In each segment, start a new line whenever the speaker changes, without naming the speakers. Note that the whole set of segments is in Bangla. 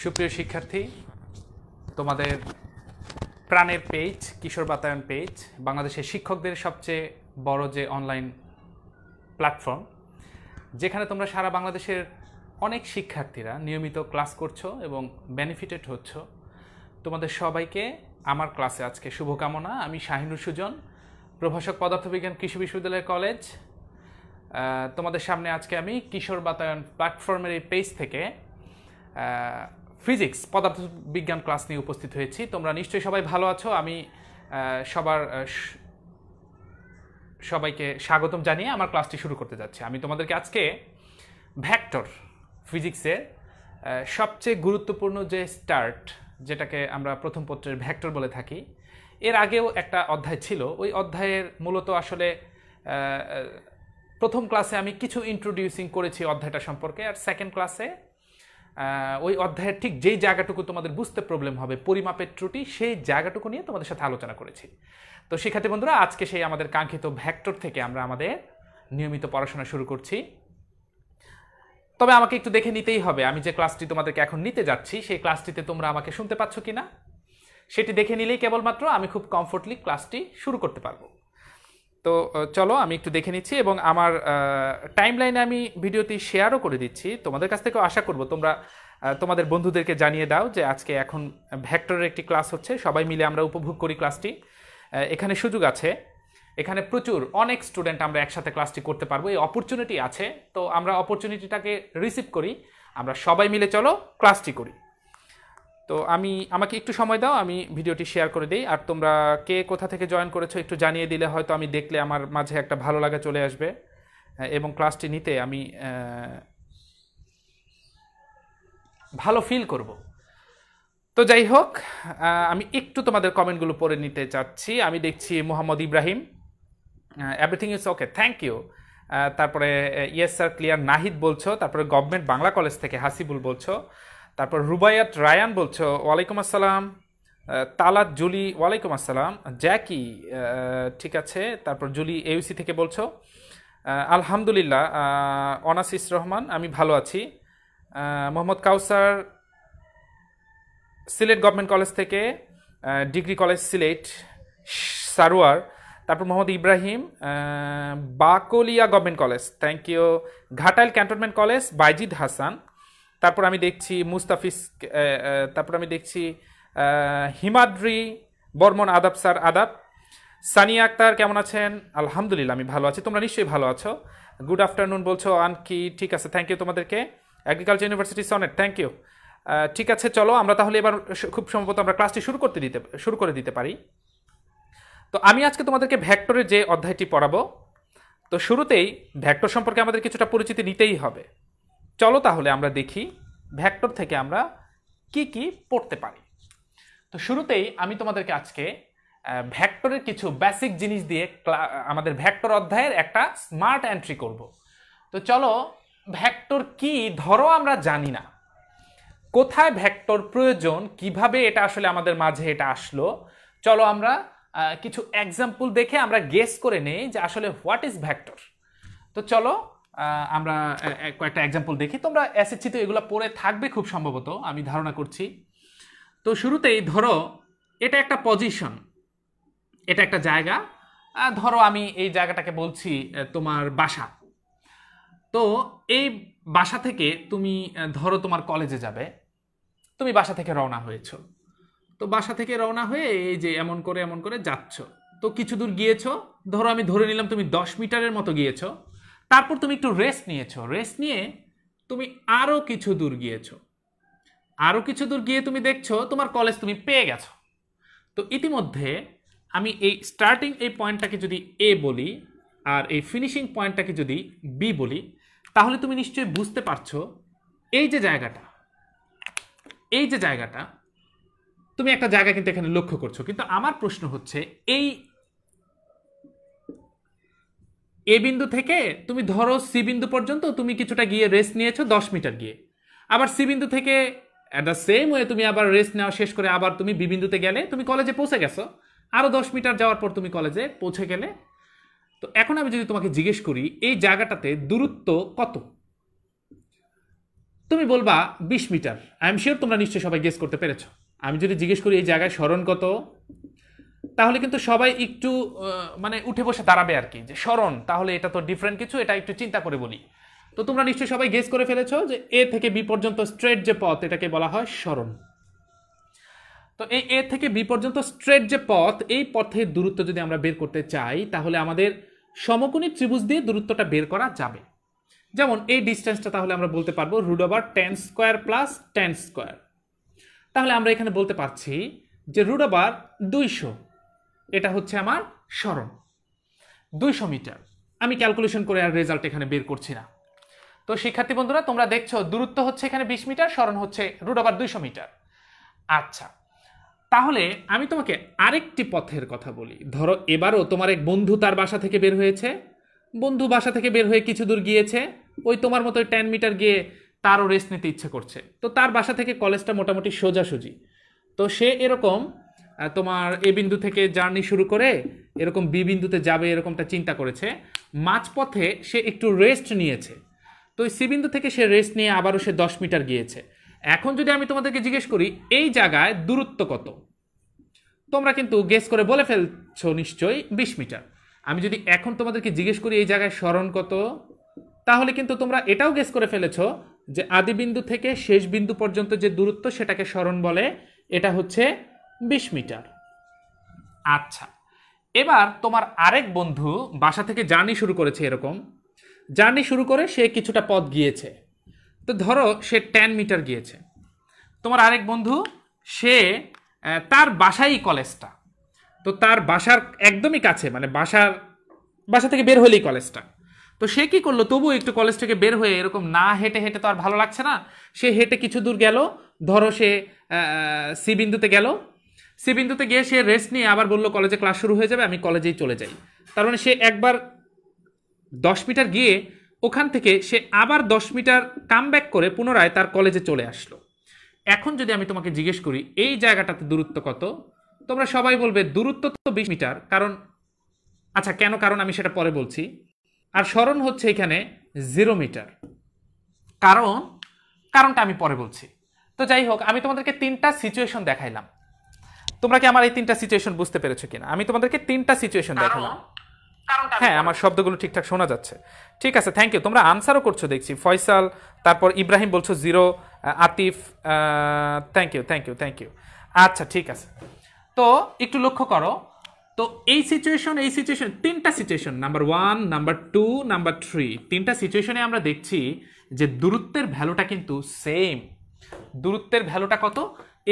সুপ্রিয় শিক্ষার্থী, তোমাদের প্রাণের পেজ কিশোর বাতায়ন পেজ বাংলাদেশের শিক্ষকদের সবচেয়ে বড় যে অনলাইন প্ল্যাটফর্ম, যেখানে তোমরা সারা বাংলাদেশের অনেক শিক্ষার্থীরা নিয়মিত ক্লাস করছো এবং বেনিফিটেড হচ্ছ। তোমাদের সবাইকে আমার ক্লাসে আজকে শুভকামনা। আমি শাহিনুর সুজন, প্রভাষক পদার্থবিজ্ঞান কৃষি বিশ্ববিদ্যালয় কলেজ। তোমাদের সামনে আজকে আমি কিশোর বাতায়ন প্ল্যাটফর্মের এই পেজ থেকে ফিজিক্স পদার্থবিজ্ঞান ক্লাস নিয়ে উপস্থিত হয়েছি। তোমরা নিশ্চয়ই সবাই ভালো আছো। আমি সবাইকে স্বাগতম জানিয়ে আমার ক্লাসটি শুরু করতে যাচ্ছি। আমি তোমাদেরকে আজকে ভেক্টর ফিজিক্সের সবচেয়ে গুরুত্বপূর্ণ যে স্টার্ট, যেটাকে আমরা প্রথম পত্রের ভেক্টর বলে থাকি, এর আগেও একটা অধ্যায় ছিল। ওই অধ্যায়ের মূলত আসলে প্রথম ক্লাসে আমি কিছু ইন্ট্রোডিউসিং করেছি অধ্যায়টা সম্পর্কে, আর সেকেন্ড ক্লাসে ওই অধ্যায়ের ঠিক যেই জায়গাটুকু তোমাদের বুঝতে প্রবলেম হবে, পরিমাপের ত্রুটি, সেই জায়গাটুকু নিয়ে তোমাদের সাথে আলোচনা করেছি। তো শিক্ষার্থী বন্ধুরা, আজকে সেই আমাদের কাঙ্ক্ষিত ভেক্টর থেকে আমরা আমাদের নিয়মিত পড়াশোনা শুরু করছি। তবে আমাকে একটু দেখে নিতেই হবে আমি যে ক্লাসটি তোমাদেরকে এখন নিতে যাচ্ছি, সেই ক্লাসটিতে তোমরা আমাকে শুনতে পাচ্ছ কিনা সেটি দেখে নিলেই কেবলমাত্র আমি খুব কমফোর্টলি ক্লাসটি শুরু করতে পারবো। তো চলো আমি একটু দেখে নিচ্ছি এবং আমার টাইমলাইনে আমি ভিডিওটি শেয়ারও করে দিচ্ছি। তোমাদের কাছ থেকেও আশা করব তোমরা তোমাদের বন্ধুদেরকে জানিয়ে দাও যে আজকে এখন ভেক্টরের একটি ক্লাস হচ্ছে, সবাই মিলে আমরা উপভোগ করি ক্লাসটি। এখানে সুযোগ আছে, এখানে অনেক স্টুডেন্ট আমরা একসাথে ক্লাসটি করতে পারবো, এই অপরচুনিটি আছে। তো আমরা অপরচুনিটিটাকে রিসিভ করি, আমরা সবাই মিলে চলো ক্লাসটি করি। তো আমাকে একটু সময় দাও, আমি ভিডিওটি শেয়ার করে দিই। আর তোমরা কে কোথা থেকে জয়েন করেছো একটু জানিয়ে দিলে হয়তো আমি দেখলে আমার মাঝে একটা ভালো লাগা চলে আসবে এবং ক্লাসটি নিতে আমি ভালো ফিল করব। তো যাই হোক, আমি একটু তোমাদের কমেন্টগুলো পড়ে নিতে চাচ্ছি। আমি দেখছি Mohammad Ibrahim, everything is okay, thank you. তারপরে ইয়েস স্যার ক্লিয়ার নাহিদ বলছো, তারপরে গভর্নমেন্ট বাংলা কলেজ থেকে হাসিবুল বলছো, তারপর রুবায়াত রায়ান বলছো ওয়ালাইকুম আসসালাম, তালাত জুলি ওয়ালাইকুম আসসালাম, জ্যাকি ঠিক আছে, তারপর জুলি এউসি থেকে বলছো আলহামদুলিল্লাহ, অনাসিস রহমান আমি ভালো আছি, মোহাম্মদ কাউসার সিলেট গভর্নমেন্ট কলেজ থেকে, ডিগ্রি কলেজ সিলেট সারোয়ার, তারপর Mohammad Ibrahim Baklia government college, thank you, Ghatail cantonment college Bayzid Hasan, তারপর আমি দেখছি মুস্তাফিজ, তারপর আমি দেখছি হিমাদ্রি বর্মন, আদাব স্যার আদাব, সানিয়া আক্তার কেমন আছেন? আলহামদুলিল্লাহ আমি ভালো আছি, তোমরা নিশ্চয়ই ভালো আছো। গুড আফটারনুন বলছো আনকি, ঠিক আছে, থ্যাংক ইউ তোমাদেরকে। Agriculture university Sonet, thank you. ঠিক আছে, চলো আমরা তাহলে এবার খুব সম্ভবত আমরা ক্লাসটি শুরু করে দিতে পারি। তো আমি আজকে তোমাদেরকে ভেক্টরের যে অধ্যায়টি পড়াবো, তো শুরুতেই ভেক্টর সম্পর্কে আমাদের কিছুটা পরিচিতি নিতেই হবে। চলো তাহলে আমরা দেখি ভেক্টর থেকে আমরা কি কি পড়তে পারি। তো শুরুতেই আমি তোমাদেরকে আজকে ভেক্টরের কিছু বেসিক জিনিস দিয়ে আমাদের ভেক্টর অধ্যায়ের একটা স্মার্ট এন্ট্রি করব। তো চলো, ভেক্টর কি ধরো আমরা জানি না, কোথায় ভেক্টর প্রয়োজন, কিভাবে এটা আসলে আমাদের মাঝে এটা আসলো, চলো আমরা কিছু এক্সাম্পল দেখে আমরা গেস করে নেই যে আসলে হোয়াট ইজ ভেক্টর। তো চলো আমরা কয়েকটা এক্সাম্পল দেখি। তোমরা এসএসসি তো এগুলো পড়ে থাকবে খুব সম্ভবত, আমি ধারণা করছি। তো শুরুতেই ধরো এটা একটা পজিশন, এটা একটা জায়গা, ধরো আমি এই জায়গাটাকে বলছি তোমার বাসা। তো এই বাসা থেকে তুমি ধরো তোমার কলেজে যাবে, তুমি বাসা থেকে রওনা হয়েছো। তো বাসা থেকে রওনা হয়ে এই যে এমন করে যাচ্ছ। তো কিছু দূর গিয়েছো, ধরো আমি ধরে নিলাম তুমি 10 মিটারের মতো গিয়েছো। তারপর তুমি একটু রেস্ট নিয়েছো, রেস্ট নিয়ে তুমি আরো কিছু দূর গিয়েছো, আরো কিছু দূর গিয়ে তুমি দেখছো তোমার কলেজ তুমি পেয়ে গেছো। তো ইতিমধ্যে আমি এই স্টার্টিং এই পয়েন্টটাকে যদি এ বলি আর এই ফিনিশিং পয়েন্টটাকে যদি বি বলি, তাহলে তুমি নিশ্চয়ই বুঝতে পারছো এই যে জায়গাটা তুমি একটা জায়গা কিন্তু এখানে লক্ষ্য করছো। কিন্তু আমার প্রশ্ন হচ্ছে, এই এ বিন্দু থেকে তুমি ধরো সি বিন্দু পর্যন্ত তুমি কিছুটা গিয়ে রেস্ট নিয়েছো 10 মিটার গিয়ে, আবার সি বিন্দু থেকে অ্যাট দ্য সেম ওয়ে তুমি আবার রেস্ট নেওয়া শেষ করে আবার তুমি বি বিন্দুতে গেলে, তুমি কলেজে পৌঁছে গেছো। আরো 10 মিটার যাওয়ার পর তুমি কলেজে পৌঁছে গেলে। তো এখন আমি যদি তোমাকে জিজ্ঞেস করি এই জায়গাটাতে দূরত্ব কত, তুমি বলবা 20 মিটার। আই এম শিওর তোমরা নিশ্চয়ই সবাই গেস করতে পেরেছো। আমি যদি জিজ্ঞেস করি এই জায়গায় সরণ কত, তাহলে কিন্তু সবাই একটু মানে উঠে বসে দাঁড়াবে আর কি, যে সরণ, তাহলে এটা তো ডিফারেন্ট কিছু, এটা একটু চিন্তা করে বলি। তো তোমরা নিশ্চয়ই সবাই গেস করে ফেলেছো যে এ থেকে বি পর্যন্ত স্ট্রেট যে পথ, এটাকে বলা হয় সরণ। তো এই এ থেকে বি পর্যন্ত স্ট্রেট যে পথ, এই পথের দূরত্ব যদি আমরা বের করতে চাই, তাহলে আমাদের সমকোণী ত্রিভুজ দিয়ে দূরত্বটা বের করা যাবে। যেমন এই ডিস্টেন্সটা তাহলে আমরা বলতে পারবো √10 স্কোয়ার প্লাস 10 স্কোয়ার। তাহলে আমরা এখানে বলতে পারছি যে √200, এটা হচ্ছে আমার সরণ 200 মিটার। আমি ক্যালকুলেশন করে আর রেজাল্ট এখানে বের করছি না। তো শিক্ষার্থী বন্ধুরা, তোমরা দেখছো দূরত্ব হচ্ছে এখানে 20 মিটার, সরণ হচ্ছে √200 মিটার। আচ্ছা, তাহলে আমি তোমাকে আরেকটি পথের কথা বলি। ধরো এবারও তোমার এক বন্ধু তার বাসা থেকে বের হয়েছে, বন্ধু বাসা থেকে বের হয়ে কিছু দূর গিয়েছে, ওই তোমার মতো 10 মিটার গিয়ে তারও রেস্ট নিতে ইচ্ছে করছে। তো তার বাসা থেকে কলেজটা মোটামুটি সোজাসুজি। তো সে এরকম তোমার এ বিন্দু থেকে জার্নি শুরু করে এরকম বি বিন্দুতে যাবে, এরকমটা চিন্তা করেছে। মাঝপথে সে একটু রেস্ট নিয়েছে, তো ওই সি বিন্দু থেকে সে রেস্ট নিয়ে আবারও সে 10 মিটার গিয়েছে। এখন যদি আমি তোমাদেরকে জিজ্ঞেস করি এই জায়গায় দূরত্ব কত, তোমরা কিন্তু গেস করে বলে ফেলছো নিশ্চয়ই 20 মিটার। আমি যদি এখন তোমাদেরকে জিজ্ঞেস করি এই জায়গায় সরণ কত, তাহলে কিন্তু তোমরা এটাও গেস করে ফেলেছো যে আদি বিন্দু থেকে শেষ বিন্দু পর্যন্ত যে দূরত্ব, সেটাকে সরণ বলে, এটা হচ্ছে 20 মিটার। আচ্ছা, এবার তোমার আরেক বন্ধু বাসা থেকে জার্নি শুরু করেছে, এরকম জার্নি শুরু করে সে কিছুটা পথ গিয়েছে। তো ধরো সে 10 মিটার গিয়েছে। তোমার আরেক বন্ধু সে তার বাসাই কলেজটা, তো তার বাসার একদমই কাছে, মানে বাসা থেকে বের হলেই কলেজটা। তো সে কি করলো, তবুও একটু কলেজ থেকে বের হয়ে এরকম না হেঁটে হেঁটে তো আর ভালো লাগছে না, সে হেঁটে কিছু দূর গেল। ধরো সে সি বিন্দুতে গেল, সি বিন্দুতে গিয়ে সে রেস্ট নিয়ে আবার বললো কলেজে ক্লাস শুরু হয়ে যাবে, আমি কলেজেই চলে যাই। তার মানে সে একবার 10 মিটার গিয়ে ওখান থেকে সে আবার 10 মিটার কাম ব্যাক করে পুনরায় তার কলেজে চলে আসলো। এখন যদি আমি তোমাকে জিজ্ঞেস করি এই জায়গাটাতে দূরত্ব কত, তোমরা সবাই বলবে দূরত্ব তো 20 মিটার। কারণ আচ্ছা কেন, কারণ আমি সেটা পরে বলছি। আর সরণ হচ্ছে এখানে 0 মিটার, কারণটা আমি পরে বলছি। তো যাই হোক, আমি তোমাদেরকে 3টা সিচুয়েশন দেখাইলাম। তোমরা কি আমার এই 3টা সিচুয়েশন বুঝতে পেরেছো কিনা? আমি তোমাদেরকে 3টা সিচুয়েশন দেখালাম। হ্যাঁ, আমার শব্দগুলো ঠিকঠাক শোনা যাচ্ছে। ঠিক আছে, থ্যাংক ইউ। তোমরা আনসারও করছো দেখছি। ফয়সাল, তারপর ইব্রাহিম বলছো 0, Atif, thank you thank you thank you. আচ্ছা ঠিক আছে, তো একটু লক্ষ্য করো। তো এই সিচুয়েশন 3টা সিচুয়েশন, নাম্বার 1, নাম্বার 2, নাম্বার 3, 3টা সিচুয়েশনে আমরা দেখছি যে দূরত্বের ভ্যালুটা কিন্তু সেম। দূরত্বের ভ্যালুটা কত?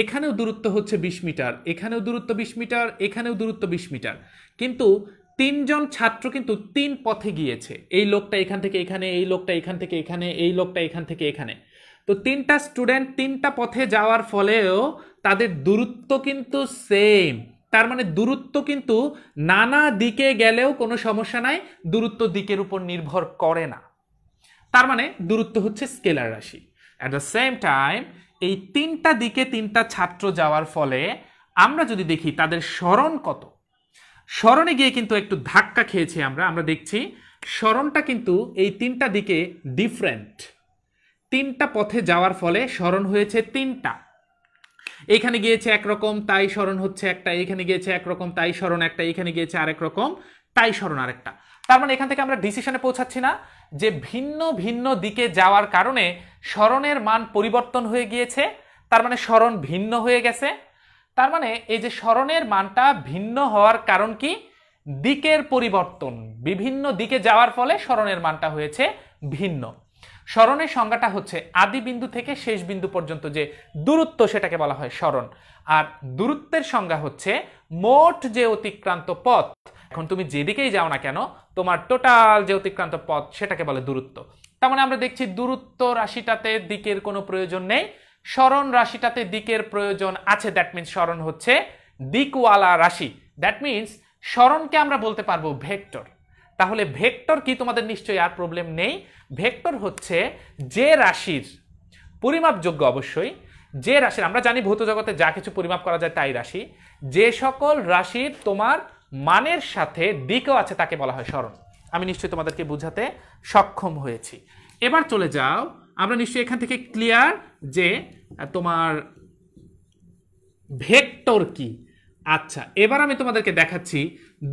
এখানেও দূরত্ব হচ্ছে 20 মিটার, এখানেও দূরত্ব 20 মিটার, এখানেও দূরত্ব 20 মিটার। কিন্তু 3 জন ছাত্র কিন্তু 3 পথে গিয়েছে। এই লোকটা এখান থেকে এখানে, এই লোকটা এখান থেকে এখানে, এই লোকটা এখান থেকে এখানে। তো 3টা স্টুডেন্ট 3টা পথে যাওয়ার ফলেও তাদের দূরত্ব কিন্তু সেম। তার মানে দূরত্ব কিন্তু নানা দিকে গেলেও কোনো সমস্যা নাই, দূরত্ব দিকের উপর নির্ভর করে না। তার মানে দূরত্ব হচ্ছে স্কেলার রাশি। অ্যাট দ্য সেম টাইম এই 3টা দিকে 3টা ছাত্র যাওয়ার ফলে আমরা যদি দেখি তাদের সরণ কত, সরণে গিয়ে কিন্তু একটু ধাক্কা খেয়েছি আমরা দেখছি সরণটা কিন্তু এই 3টা দিকে ডিফারেন্ট। 3টা পথে যাওয়ার ফলে সরণ হয়েছে 3টা। এখানে গিয়েছে একরকম, তাই সরণ হচ্ছে একটা, এখানে গিয়েছে একরকম, তাই সরণ একটা, এখানে গিয়েছে আরেক রকম, তাই সরণ আরেকটা। তার মানে এখান থেকে আমরা ডিসিশনে পৌঁছাচ্ছি না যে ভিন্ন ভিন্ন দিকে যাওয়ার কারণে সরণের মান পরিবর্তন হয়ে গিয়েছে, তার মানে সরণ ভিন্ন হয়ে গেছে। তার মানে এই যে সরণের মানটা ভিন্ন হওয়ার কারণ কি? দিকের পরিবর্তন। বিভিন্ন দিকে যাওয়ার ফলে সরণের মানটা হয়েছে ভিন্ন। সরণের সংজ্ঞাটা হচ্ছে আদি বিন্দু থেকে শেষ বিন্দু পর্যন্ত যে দূরত্ব, সেটাকে বলা হয় সরণ। আর দূরত্বের সংজ্ঞা হচ্ছে মোট যে অতিক্রান্ত পথ। এখন তুমি যেদিকেই যাও না কেন, তোমার টোটাল যে অতিক্রান্ত পথ, সেটাকে বলে দূরত্ব। তার মানে আমরা দেখছি দূরত্ব রাশিটাতে দিকের কোনো প্রয়োজন নেই, সরণ রাশিটাতে দিকের প্রয়োজন আছে। দ্যাট মিনস সরণ হচ্ছে দিকওয়ালা রাশি। দ্যাট মিনস সরণকে আমরা বলতে পারবো ভেক্টর। তাহলে ভেক্টর কি, তোমাদের নিশ্চয়ই আর প্রবলেম নেই। ভেক্টর হচ্ছে যে রাশির পরিমাপযোগ্য, অবশ্যই যে রাশির, আমরা জানি ভৌত জগতে যা কিছু পরিমাপ করা যায় তাই রাশি, যে সকল রাশির তোমার মানের সাথে দিকও আছে তাকে বলা হয় সরণ। আমি নিশ্চয়ই তোমাদেরকে বোঝাতে সক্ষম হয়েছি। এবার চলে যাও আমরা নিশ্চয়ই এখান থেকে ক্লিয়ার যে তোমার ভেক্টর কি। আচ্ছা, এবার আমি তোমাদেরকে দেখাচ্ছি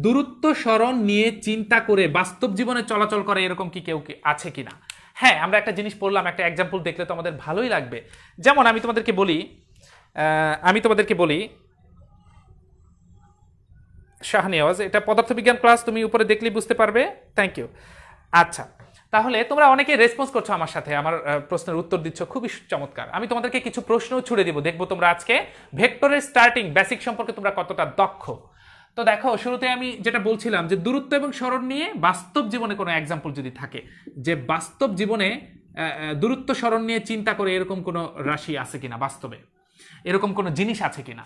দূরত্ব সরণ নিয়ে চিন্তা করে বাস্তব জীবনে চলাচল করে এরকম কি কেউ কি আছে কিনা। হ্যাঁ, আমরা একটা জিনিস পড়লাম, একটা এক্সাম্পল দেখলে তো আমাদের ভালোই লাগবে। যেমন আমি তোমাদেরকে বলি শাহনিয়াজ, এটা পদার্থবিজ্ঞান ক্লাস, তুমি উপরে দেখলেই বুঝতে পারবে। Thank you. আচ্ছা, তাহলে তোমরা অনেকে রেসপন্স করছো আমার সাথে, আমার প্রশ্নের উত্তর দিচ্ছ, খুবই চমৎকার। আমি তোমাদেরকে কিছু প্রশ্নও ছুড়ে দিব, দেখবো তোমরা আজকে ভেক্টরের স্টার্টিং বেসিক সম্পর্কে তোমরা কতটা দক্ষ। তো দেখো, শুরুতে আমি যেটা বলছিলাম যে দূরত্ব এবং সরণ নিয়ে বাস্তব জীবনে কোনো এক্সাম্পল যদি থাকে, যে বাস্তব জীবনে দূরত্ব সরণ নিয়ে চিন্তা করে এরকম কোনো রাশি আছে কিনা, বাস্তবে এরকম কোনো জিনিস আছে কিনা।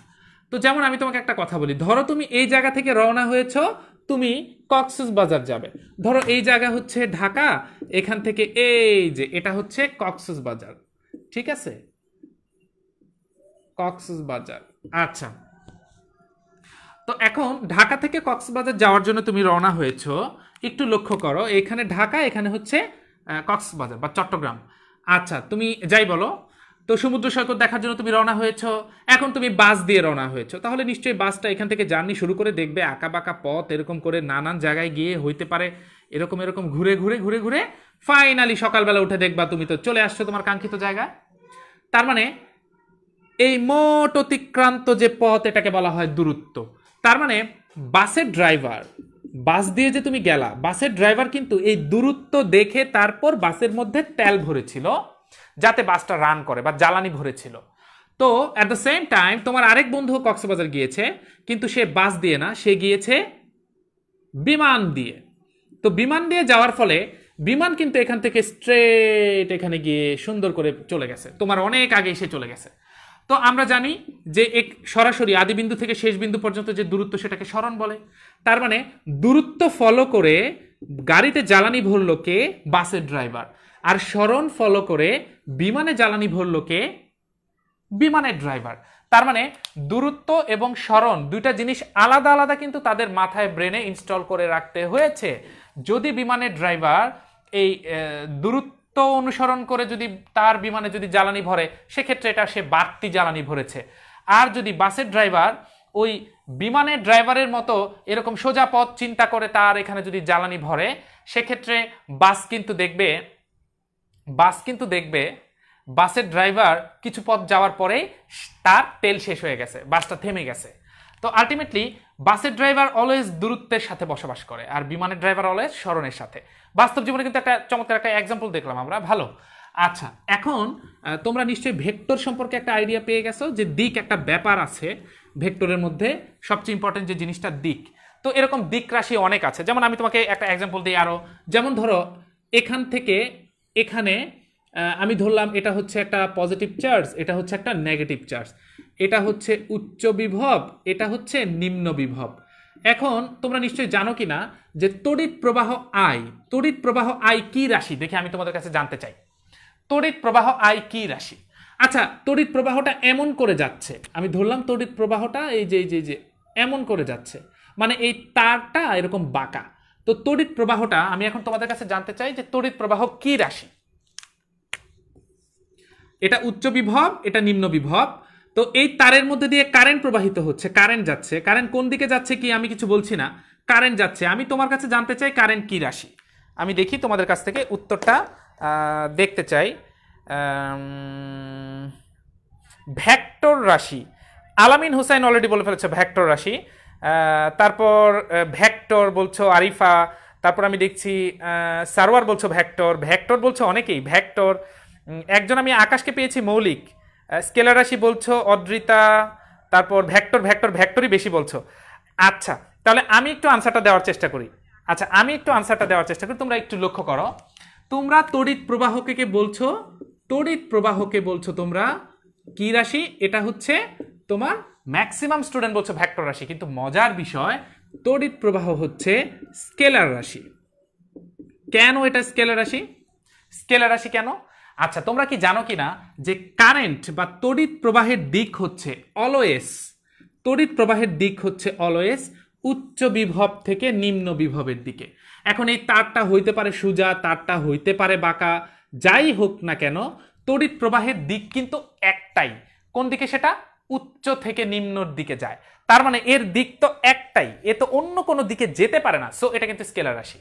তো যেমন আমি তোমাকে একটা কথা বলি, ধরো তুমি এই জায়গা থেকে রওনা হয়েছো, তুমি কক্সবাজার যাবে। ধরো এই জায়গা হচ্ছে ঢাকা, এখান থেকে এই যে এটা হচ্ছে কক্সবাজার, ঠিক আছে, কক্সবাজার। আচ্ছা, তো এখন ঢাকা থেকে কক্সবাজার যাওয়ার জন্য তুমি রওনা হয়েছো। একটু লক্ষ্য করো, এখানে ঢাকা, এখানে হচ্ছে কক্সবাজার বা চট্টগ্রাম। আচ্ছা, তুমি যাই বলো, তো সমুদ্র সৈকত দেখার জন্য তুমি রওনা হয়েছো। এখন তুমি বাস দিয়ে রওনা হয়েছো, তাহলে নিশ্চয়ই বাসটা এখান থেকে জার্নি শুরু করে দেখবে আঁকা বাঁকা পথ, এরকম করে নানান জায়গায় গিয়ে হইতে পারে এরকম এরকম ঘুরে ঘুরে ঘুরে ঘুরে ফাইনালি সকালবেলা উঠে দেখবা তুমি তো চলে আসছো তোমার কাঙ্ক্ষিত জায়গায়। তার মানে এই মোট অতিক্রান্ত যে পথ, এটাকে বলা হয় দূরত্ব। তার মানে বাসের ড্রাইভার, বাস দিয়ে যে তুমি গেলা, বাসের ড্রাইভার কিন্তু এই দূরত্ব দেখে তারপর বাসের মধ্যে তেল ভরেছিল যাতে বাসটা রান করে, বা জ্বালানি ভরেছিল। তো অ্যাট দ্য সেম টাইম তোমার আরেক বন্ধু কক্সবাজার গিয়েছে, কিন্তু সে বাস দিয়ে না, সে গিয়েছে বিমান দিয়ে। তো বিমান দিয়ে যাওয়ার ফলে বিমান কিন্তু এখান থেকে স্ট্রেট এখানে গিয়ে সুন্দর করে চলে গেছে, তোমার অনেক আগে এসে চলে গেছে। তো আমরা জানি যে এক সরাসরি আদি বিন্দু থেকে শেষ বিন্দু পর্যন্ত যে দূরত্ব, সেটাকে সরণ বলে। তার মানে দূরত্ব ফলো করে গাড়িতে জ্বালানি ভরলো কে? বাসের ড্রাইভার। আর সরণ ফলো করে বিমানে জ্বালানি ভরলো কে? বিমানের ড্রাইভার। তার মানে দূরত্ব এবং সরণ দুইটা জিনিস আলাদা আলাদা, কিন্তু তাদের মাথায় ব্রেনে ইনস্টল করে রাখতে হয়েছে। যদি বিমানের ড্রাইভার এই দূরত্ব অনুসরণ করে যদি তার বিমানে যদি জ্বালানি ভরে, সেক্ষেত্রে এটা সে বাড়তি জ্বালানি ভরেছে। আর যদি বাসের ড্রাইভার ওই বিমানের ড্রাইভারের মতো এরকম সোজা পথ চিন্তা করে তার এখানে যদি জ্বালানি ভরে, সেক্ষেত্রে বাস কিন্তু দেখবে বাসের ড্রাইভার কিছু পথ যাওয়ার পরেই তার তেল শেষ হয়ে গেছে, বাসটা থেমে গেছে। তো আলটিমেটলি বাসের ড্রাইভার অলওয়েজ দূরত্বের সাথে বসবাস করে, আর বিমানের ড্রাইভার অলওয়েজ সরণের সাথে। বাস্তব জীবনে কিন্তু একটা চমৎকার একটা এক্সাম্পল দেখলাম আমরা, ভালো। আচ্ছা, এখন তোমরা নিশ্চয়ই ভেক্টর সম্পর্কে একটা আইডিয়া পেয়ে গেছো, যে দিক একটা ব্যাপার আছে ভেক্টরের মধ্যে, সবচেয়ে ইম্পর্টেন্ট যে জিনিসটা দিক। তো এরকম দিক রাশি অনেক আছে, যেমন আমি তোমাকে একটা এক্সাম্পল দিই আরো। যেমন ধরো এখান থেকে এখানে আমি ধরলাম এটা হচ্ছে একটা পজিটিভ চার্জ, এটা হচ্ছে একটা নেগেটিভ চার্জ, এটা হচ্ছে উচ্চ বিভব, এটা হচ্ছে নিম্ন বিভব। এখন তোমরা নিশ্চয়ই জানো কিনা যে তড়িৎ প্রবাহ আই কি রাশি, দেখে আমি তোমাদের কাছে জানতে চাই তড়িৎ প্রবাহ আই কি রাশি। আচ্ছা, তড়িৎ প্রবাহটা এমন করে যাচ্ছে, আমি ধরলাম তড়িৎ প্রবাহটা এই যে এমন করে যাচ্ছে, মানে এই তারটা এরকম বাঁকা। তো তড়িৎ প্রবাহটা আমি এখন তোমাদের কাছে জানতে চাই যে তড়িৎ প্রবাহ কি রাশি। এটা উচ্চ বিভব, এটা নিম্ন বিভব। তো এই তারের মধ্যে দিয়ে কারেন্ট প্রবাহিত হচ্ছে, কারেন্ট যাচ্ছে। কারেন্ট কোন দিকে যাচ্ছে কি আমি কিছু বলছি না, কারেন্ট যাচ্ছে। আমি তোমার কাছে জানতে চাই কারেন্ট কি রাশি। আমি দেখি তোমাদের কাছ থেকে উত্তরটা দেখতে চাই। ভেক্টর রাশি, আলামিন হুসাইন অলরেডি বলে ফেলেছে ভেক্টর রাশি। তারপর ভেক্টর বলছো আরিফা, তারপর আমি দেখছি সারোয়ার বলছো ভেক্টর বলছো অনেকেই ভেক্টর। একজন আমি আকাশকে পেয়েছি মৌলিক। স্কেলার রাশি বলছো অদ্রিতা, তারপর ভেক্টরই বেশি বলছো। আচ্ছা, তাহলে আমি একটু আনসারটা দেওয়ার চেষ্টা করি। তোমরা একটু লক্ষ্য করো, তোমরা তড়িৎ প্রবাহকে বলছো তোমরা কি রাশি? এটা হচ্ছে তোমার ম্যাক্সিমাম স্টুডেন্ট বলছো ভেক্টর রাশি, কিন্তু মজার বিষয় তড়িৎ প্রবাহ হচ্ছে স্কেলার রাশি। কেন এটা স্কেলার রাশি কেন? আচ্ছা, তোমরা কি জানো কিনা যে কারেন্ট বা তড়িৎ প্রবাহের দিক হচ্ছে অলওয়েজ উচ্চ বিভব থেকে নিম্ন বিভবের দিকে। এখন এই তারটা হইতে পারে সোজা, তারটা হইতে পারে বাঁকা, যাই হোক না কেন তড়িৎ প্রবাহের দিক কিন্তু একটাই। কোন দিকে? সেটা উচ্চ থেকে নিম্নর দিকে যায়। তার মানে এর দিক তো একটাই, এ তো অন্য কোনো দিকে যেতে পারে না। সো এটা কিন্তু স্কেলার রাশি।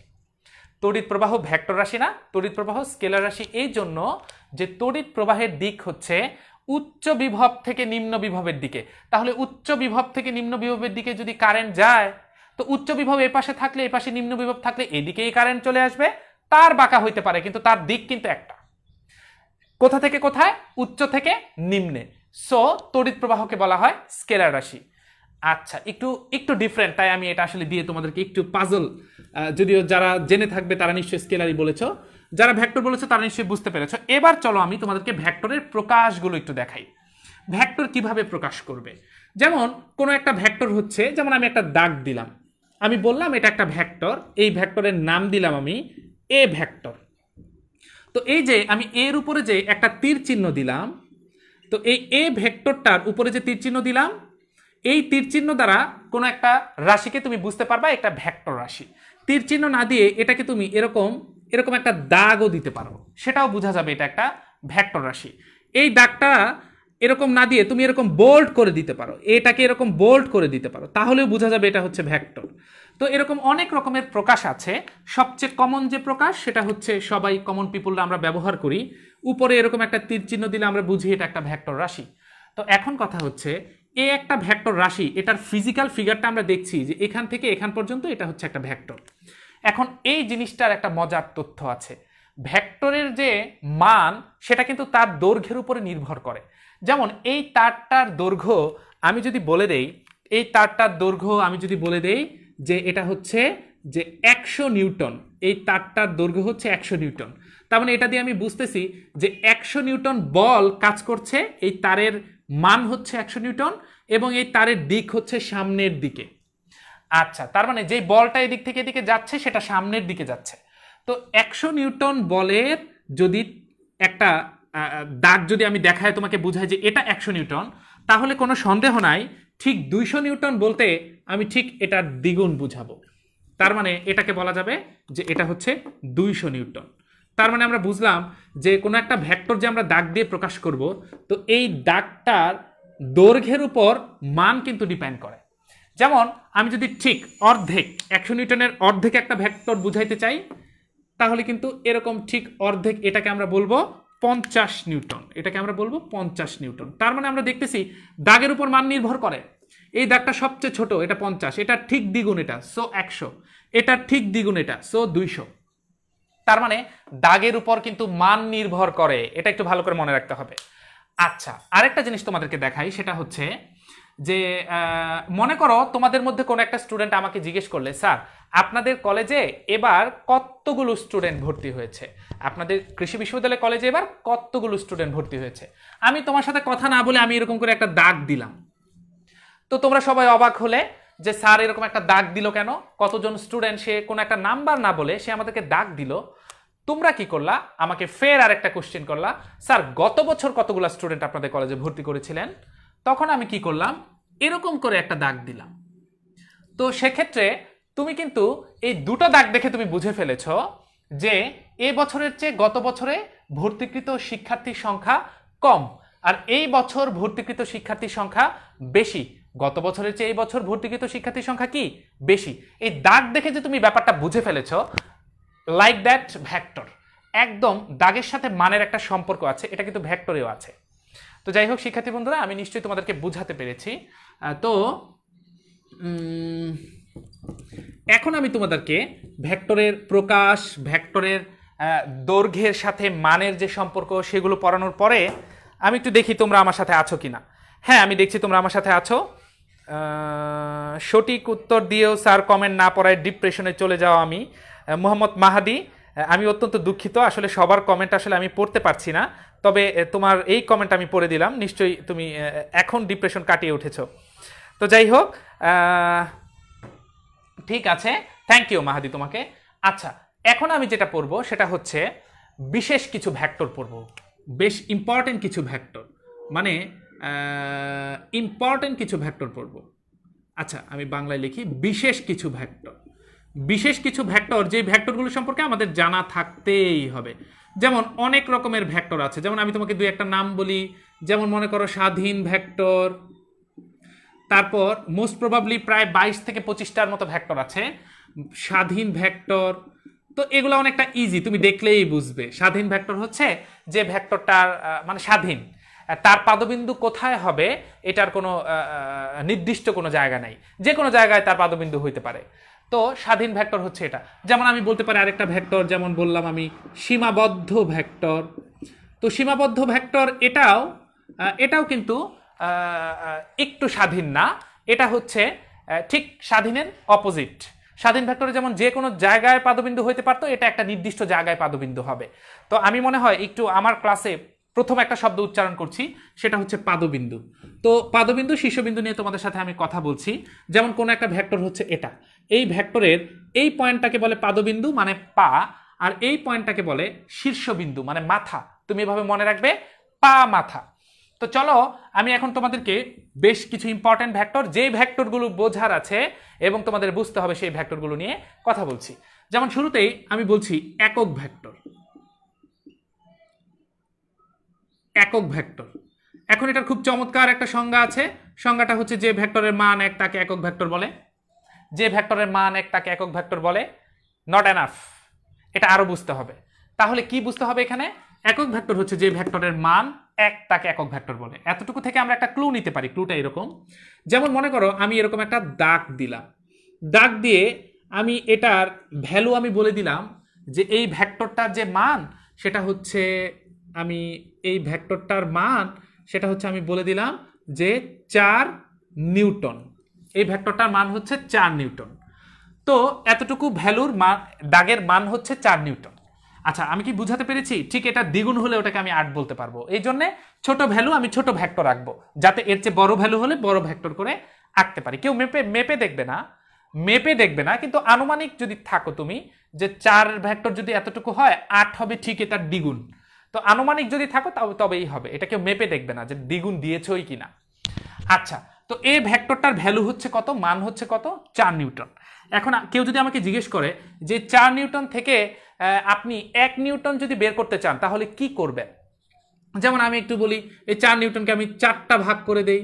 তড়িৎ প্রবাহ ভেক্টর রাশি না, তড়িৎ প্রবাহ স্কেলার রাশি এই জন্য যে তড়িৎ প্রবাহের দিক হচ্ছে উচ্চ বিভব থেকে নিম্ন বিভবের দিকে। তাহলে উচ্চ বিভব থেকে নিম্ন বিভবের দিকে যদি কারেন্ট যায়, তো উচ্চ বিভব এ পাশে থাকলে, এ পাশে নিম্ন বিভব থাকলে এদিকেই কারেন্ট চলে আসবে। তার বাঁকা হইতে পারে কিন্তু তার দিক কিন্তু একটা। কোথা থেকে কোথায়? উচ্চ থেকে নিম্নে। সো তড়িৎ প্রবাহকে বলা হয় স্কেলার রাশি। আচ্ছা, একটু একটু ডিফারেন্ট, তাই আমি এটা আসলে দিয়ে তোমাদেরকে একটু পাজল, যদিও যারা জেনে থাকবে তারা নিশ্চয়ই স্কেলারই বলেছো, যারা ভেক্টর বলেছো তারা নিশ্চয়ই বুঝতে পেরেছো। এবার চলো আমি তোমাদেরকে ভেক্টরের প্রকাশগুলো একটু দেখাই। ভেক্টর কিভাবে প্রকাশ করবে? যেমন কোনো একটা ভেক্টর হচ্ছে, যেমন আমি একটা দাগ দিলাম, আমি বললাম এটা একটা ভেক্টর, এই ভেক্টরের নাম দিলাম আমি এ ভেক্টর। তো এই যে আমি এর উপরে যে একটা তীর চিহ্ন দিলাম, তো এই এ ভেক্টরটার উপরে যে তীর চিহ্ন দিলাম, এই তীর চিহ্ন দ্বারা কোনো একটা রাশিকে তুমি বুঝতে পারবা একটা ভেক্টর রাশি। তীর চিহ্ন না দিয়ে এটাকে তুমি এরকম এরকম একটা দাগও দিতে পারো, সেটাও বোঝা যাবে এটা একটা ভেক্টর রাশি। এই দাগটা এরকম না দিয়ে তুমি এরকম বোল্ড করে দিতে পারো, এটাকে এরকম বোল্ড করে দিতে পারো, তাহলেও বোঝা যাবে এটা হচ্ছে ভেক্টর। তো এরকম অনেক রকমের প্রকাশ আছে। সবচেয়ে কমন যে প্রকাশ সেটা হচ্ছে সবাই কমন পিপুলরা আমরা ব্যবহার করি, উপরে এরকম একটা তীর চিহ্ন দিলে আমরা বুঝি এটা একটা ভেক্টর রাশি। তো এখন কথা হচ্ছে এ একটা ভেক্টর রাশি, এটার ফিজিক্যাল ফিগারটা আমরা দেখছি যে এখান থেকে এখান পর্যন্ত এটা হচ্ছে একটা ভেক্টর। এখন এই জিনিসটার একটা মজার তথ্য আছে, ভেক্টরের যে মান সেটা কিন্তু তার দৈর্ঘ্যের উপরে নির্ভর করে। যেমন এই তারটার দৈর্ঘ্য আমি যদি বলে দেই, এই তারটার দৈর্ঘ্য আমি যদি বলে দেই যে এটা হচ্ছে যে 100 নিউটন, এই তারটার দৈর্ঘ্য হচ্ছে 100 নিউটন, তার মানে এটা দিয়ে আমি বুঝতেছি যে 100 নিউটন বল কাজ করছে, এই তারের মান হচ্ছে 100 নিউটন এবং এই তারের দিক হচ্ছে সামনের দিকে। আচ্ছা, তার মানে যে বলটা এদিক থেকে এদিকে যাচ্ছে সেটা সামনের দিকে যাচ্ছে। তো 100 নিউটন বলের যদি একটা দাগ যদি আমি দেখাই তোমাকে বুঝাই যে এটা 100 নিউটন, তাহলে কোনো সন্দেহ নাই ঠিক 200 নিউটন বলতে আমি ঠিক এটার দ্বিগুণ বুঝাবো। তার মানে এটাকে বলা যাবে যে এটা হচ্ছে 200 নিউটন। তার মানে আমরা বুঝলাম যে কোনো একটা ভেক্টর যে আমরা দাগ দিয়ে প্রকাশ করব, তো এই দাগটার দৈর্ঘ্যের উপর মান কিন্তু ডিপেন্ড করে। যেমন আমি যদি ঠিক অর্ধেক 100 নিউটনের অর্ধেক একটা ভেক্টর বুঝাইতে চাই, তাহলে কিন্তু এরকম ঠিক অর্ধেক এটাকে আমরা বলবো 50 নিউটন, এটাকে আমরা বলবো 50 নিউটন। তার মানে আমরা দেখতেছি দাগের উপর মান নির্ভর করে। এই দাগটা সবচেয়ে ছোট, এটা 50, এটা ঠিক দ্বিগুণ এটা, সো 100, এটা ঠিক দ্বিগুণ এটা, সো 200। তার মানে দাগের উপর কিন্তু মান নির্ভর করে, এটা একটু ভালো করে মনে রাখতে হবে। আচ্ছা, আরেকটা জিনিস তোমাদেরকে দেখাই, সেটা হচ্ছে যে মনে করো তোমাদের মধ্যে কোনো একটা স্টুডেন্ট আমাকে জিজ্ঞেস করলে, স্যার আপনাদের কলেজে এবার কতগুলো স্টুডেন্ট ভর্তি হয়েছে, আপনাদের কৃষি বিশ্ববিদ্যালয় কলেজে এবার কতগুলো স্টুডেন্ট ভর্তি হয়েছে। আমি তোমার সাথে কথা না বলে আমি এরকম করে একটা দাগ দিলাম, তো তোমরা সবাই অবাক হলে যে স্যার এরকম একটা দাগ দিল কেন, কতজন স্টুডেন্ট, সে কোনো একটা নাম্বার না বলে সে আমাদেরকে দাগ দিল। তোমরা কি করলা, আমাকে ফের আর একটা কোশ্চেন করলা, স্যার গত বছর কতগুলো স্টুডেন্ট আপনাদের কলেজে ভর্তি করেছিলেন। তখন আমি কি করলাম, এরকম করে একটা দাগ দিলাম। তো সেক্ষেত্রে তুমি কিন্তু এই দুটো দাগ দেখে তুমি বুঝে ফেলেছ যে এই বছরের চেয়ে গত বছরে ভর্তিকৃত শিক্ষার্থীর সংখ্যা কম, আর এই বছর ভর্তিকৃত শিক্ষার্থীর সংখ্যা বেশি। গত বছরের চেয়ে এই বছর ভর্তিকৃত শিক্ষার্থীর সংখ্যা কি বেশি। এই দাগ দেখে যে তুমি ব্যাপারটা বুঝে ফেলেছ, লাইক দ্যাট ভেক্টর, একদম দাগের সাথে মানের একটা সম্পর্ক আছে, এটা কিন্তু ভেক্টরেও আছে। তো যাই হোক শিক্ষার্থী বন্ধুরা, আমি নিশ্চয়ই তোমাদেরকে বুঝাতে পেরেছি। তো এখন আমি তোমাদেরকে ভেক্টরের প্রকাশ, ভেক্টরের দৈর্ঘ্যের সাথে মানের যে সম্পর্ক সেগুলো পড়ানোর পরে আমি একটু দেখি তোমরা আমার সাথে আছো কিনা। হ্যাঁ, আমি দেখছি তোমরা আমার সাথে আছো। সঠিক উত্তর দিয়েও স্যার কমেন্ট না পড়ায় ডিপ্রেশনে চলে যাও আমি। মোহাম্মদ মাহাদি, আমি অত্যন্ত দুঃখিত, আসলে সবার কমেন্ট আসলে আমি পড়তে পারছি না, তবে তোমার এই কমেন্ট আমি পড়ে দিলাম, নিশ্চয়ই তুমি এখন ডিপ্রেশন কাটিয়ে উঠেছো। তো যাই হোক, ঠিক আছে, থ্যাংক ইউ মাহাদি তোমাকে। আচ্ছা, এখন আমি যেটা পড়বো সেটা হচ্ছে বিশেষ কিছু ভেক্টর পড়বো, বেশ ইম্পর্টেন্ট কিছু ভেক্টর, মানে ইম্পর্টেন্ট কিছু ভেক্টর পড়বো। আচ্ছা, আমি বাংলায় লিখি বিশেষ কিছু ভেক্টর, বিশেষ কিছু ভেক্টর, যে ভেক্টরগুলো সম্পর্কে আমাদের জানা থাকতেই হবে। যেমন অনেক রকমের ভেক্টর আছে, যেমন আমি তোমাকে দুই একটা নাম বলি। যেমন মনে করো স্বাধীন ভেক্টর, তারপর মোস্ট প্রবাবলি প্রায় 22 থেকে 25টার মতো ভেক্টর আছে স্বাধীন ভেক্টর। তো এগুলো অনেকটা ইজি, তুমি দেখলেই বুঝবে। স্বাধীন ভেক্টর হচ্ছে যে ভেক্টরটার মানে স্বাধীন, তার পাদবিন্দু কোথায় হবে এটার কোনো নির্দিষ্ট কোনো জায়গা নাই, যে কোনো জায়গায় তার পাদবিন্দু হইতে পারে। তো স্বাধীন ভেক্টর হচ্ছে এটা। যেমন আমি বলতে পারি আরেকটা ভেক্টর, যেমন বললাম আমি সীমাবদ্ধ ভেক্টর। তো সীমাবদ্ধ ভেক্টর এটাও কিন্তু একটু স্বাধীন না, এটা হচ্ছে ঠিক স্বাধীনের অপোজিট। স্বাধীন ভেক্টরে যেমন যে কোনো জায়গায় পাদবিন্দু হইতে পারতো, এটা একটা নির্দিষ্ট জায়গায় পাদবিন্দু হবে। তো আমি মনে হয় একটু আমার ক্লাসে প্রথম একটা শব্দ উচ্চারণ করছি, সেটা হচ্ছে পাদবিন্দু। তো পাদবিন্দু শীর্ষবিন্দু নিয়ে তোমাদের সাথে আমি কথা বলছি। যেমন কোন একটা ভেক্টর হচ্ছে এটা, এই ভেক্টরের এই পয়েন্টটাকে বলে পাদবিন্দু মানে পা, আর এই পয়েন্টটাকে বলে শীর্ষবিন্দু মানে মাথা। তুমি এভাবে মনে রাখবে, পা মাথা। তো চলো আমি এখন তোমাদেরকে বেশ কিছু ইম্পর্টেন্ট ভেক্টর, যে ভেক্টরগুলো বোঝার আছে এবং তোমাদের বুঝতে হবে সেই ভেক্টরগুলো নিয়ে কথা বলছি। যেমন শুরুতেই আমি বলছি একক ভেক্টর। একক ভেক্টর, এখন এটার খুব চমৎকার একটা সংজ্ঞা আছে। সংজ্ঞাটা হচ্ছে যে ভেক্টরের মান এক তাকে একক ভেক্টর বলে। যে ভেক্টরের মান এক তাকে একক ভেক্টর বলে। নট এনাফ, এটা আরো বুঝতে হবে। তাহলে কি বুঝতে হবে এখানে? একক ভেক্টর হচ্ছে যে ভেক্টরের মান এক তাকে একক ভেক্টর বলে। এতটুকু থেকে আমরা একটা ক্লু নিতে পারি। ক্লুটা এরকম, যেমন মনে করো আমি এরকম একটা দাগ দিলাম, দাগ দিয়ে আমি এটার ভ্যালু আমি বলে দিলাম যে এই ভেক্টরটার যে মান সেটা হচ্ছে, আমি এই ভেক্টরটার মান সেটা হচ্ছে আমি বলে দিলাম যে 4 নিউটন। এই ভেক্টরটার মান হচ্ছে 4 নিউটন। তো এতটুকু ভ্যালুর মান, দাগের মান হচ্ছে 4 নিউটন। আচ্ছা, আমি কি বুঝাতে পেরেছি? ঠিক এটা দ্বিগুণ হলে ওটাকে আমি 8 বলতে পারবো। এই জন্য ছোট ভ্যালু আমি ছোট ভেক্টর রাখবো, যাতে এর চেয়ে বড় ভ্যালু হলে বড় ভেক্টর করে আঁকতে পারি। কেউ মেপে দেখবে না, কিন্তু আনুমানিক যদি থাকো তুমি যে 4 ভেক্টর যদি এতটুকু হয় 8 হবে ঠিক এটার দ্বিগুণ, তো আনুমানিক যদি থাকো তবেই হবে। এটা কেউ মেপে দেখবে না যে দ্বিগুণ দিয়েছই কিনা। আচ্ছা, তো এই ভেক্টরটার ভ্যালু হচ্ছে কত, মান হচ্ছে কত? 4 নিউটন। এখন কেউ যদি আমাকে জিজ্ঞেস করে যে 4 নিউটন থেকে আপনি 1 নিউটন যদি বের করতে চান তাহলে কি করবেন? যেমন আমি একটু বলি, এই 4 নিউটনকে আমি 4টা ভাগ করে দেই।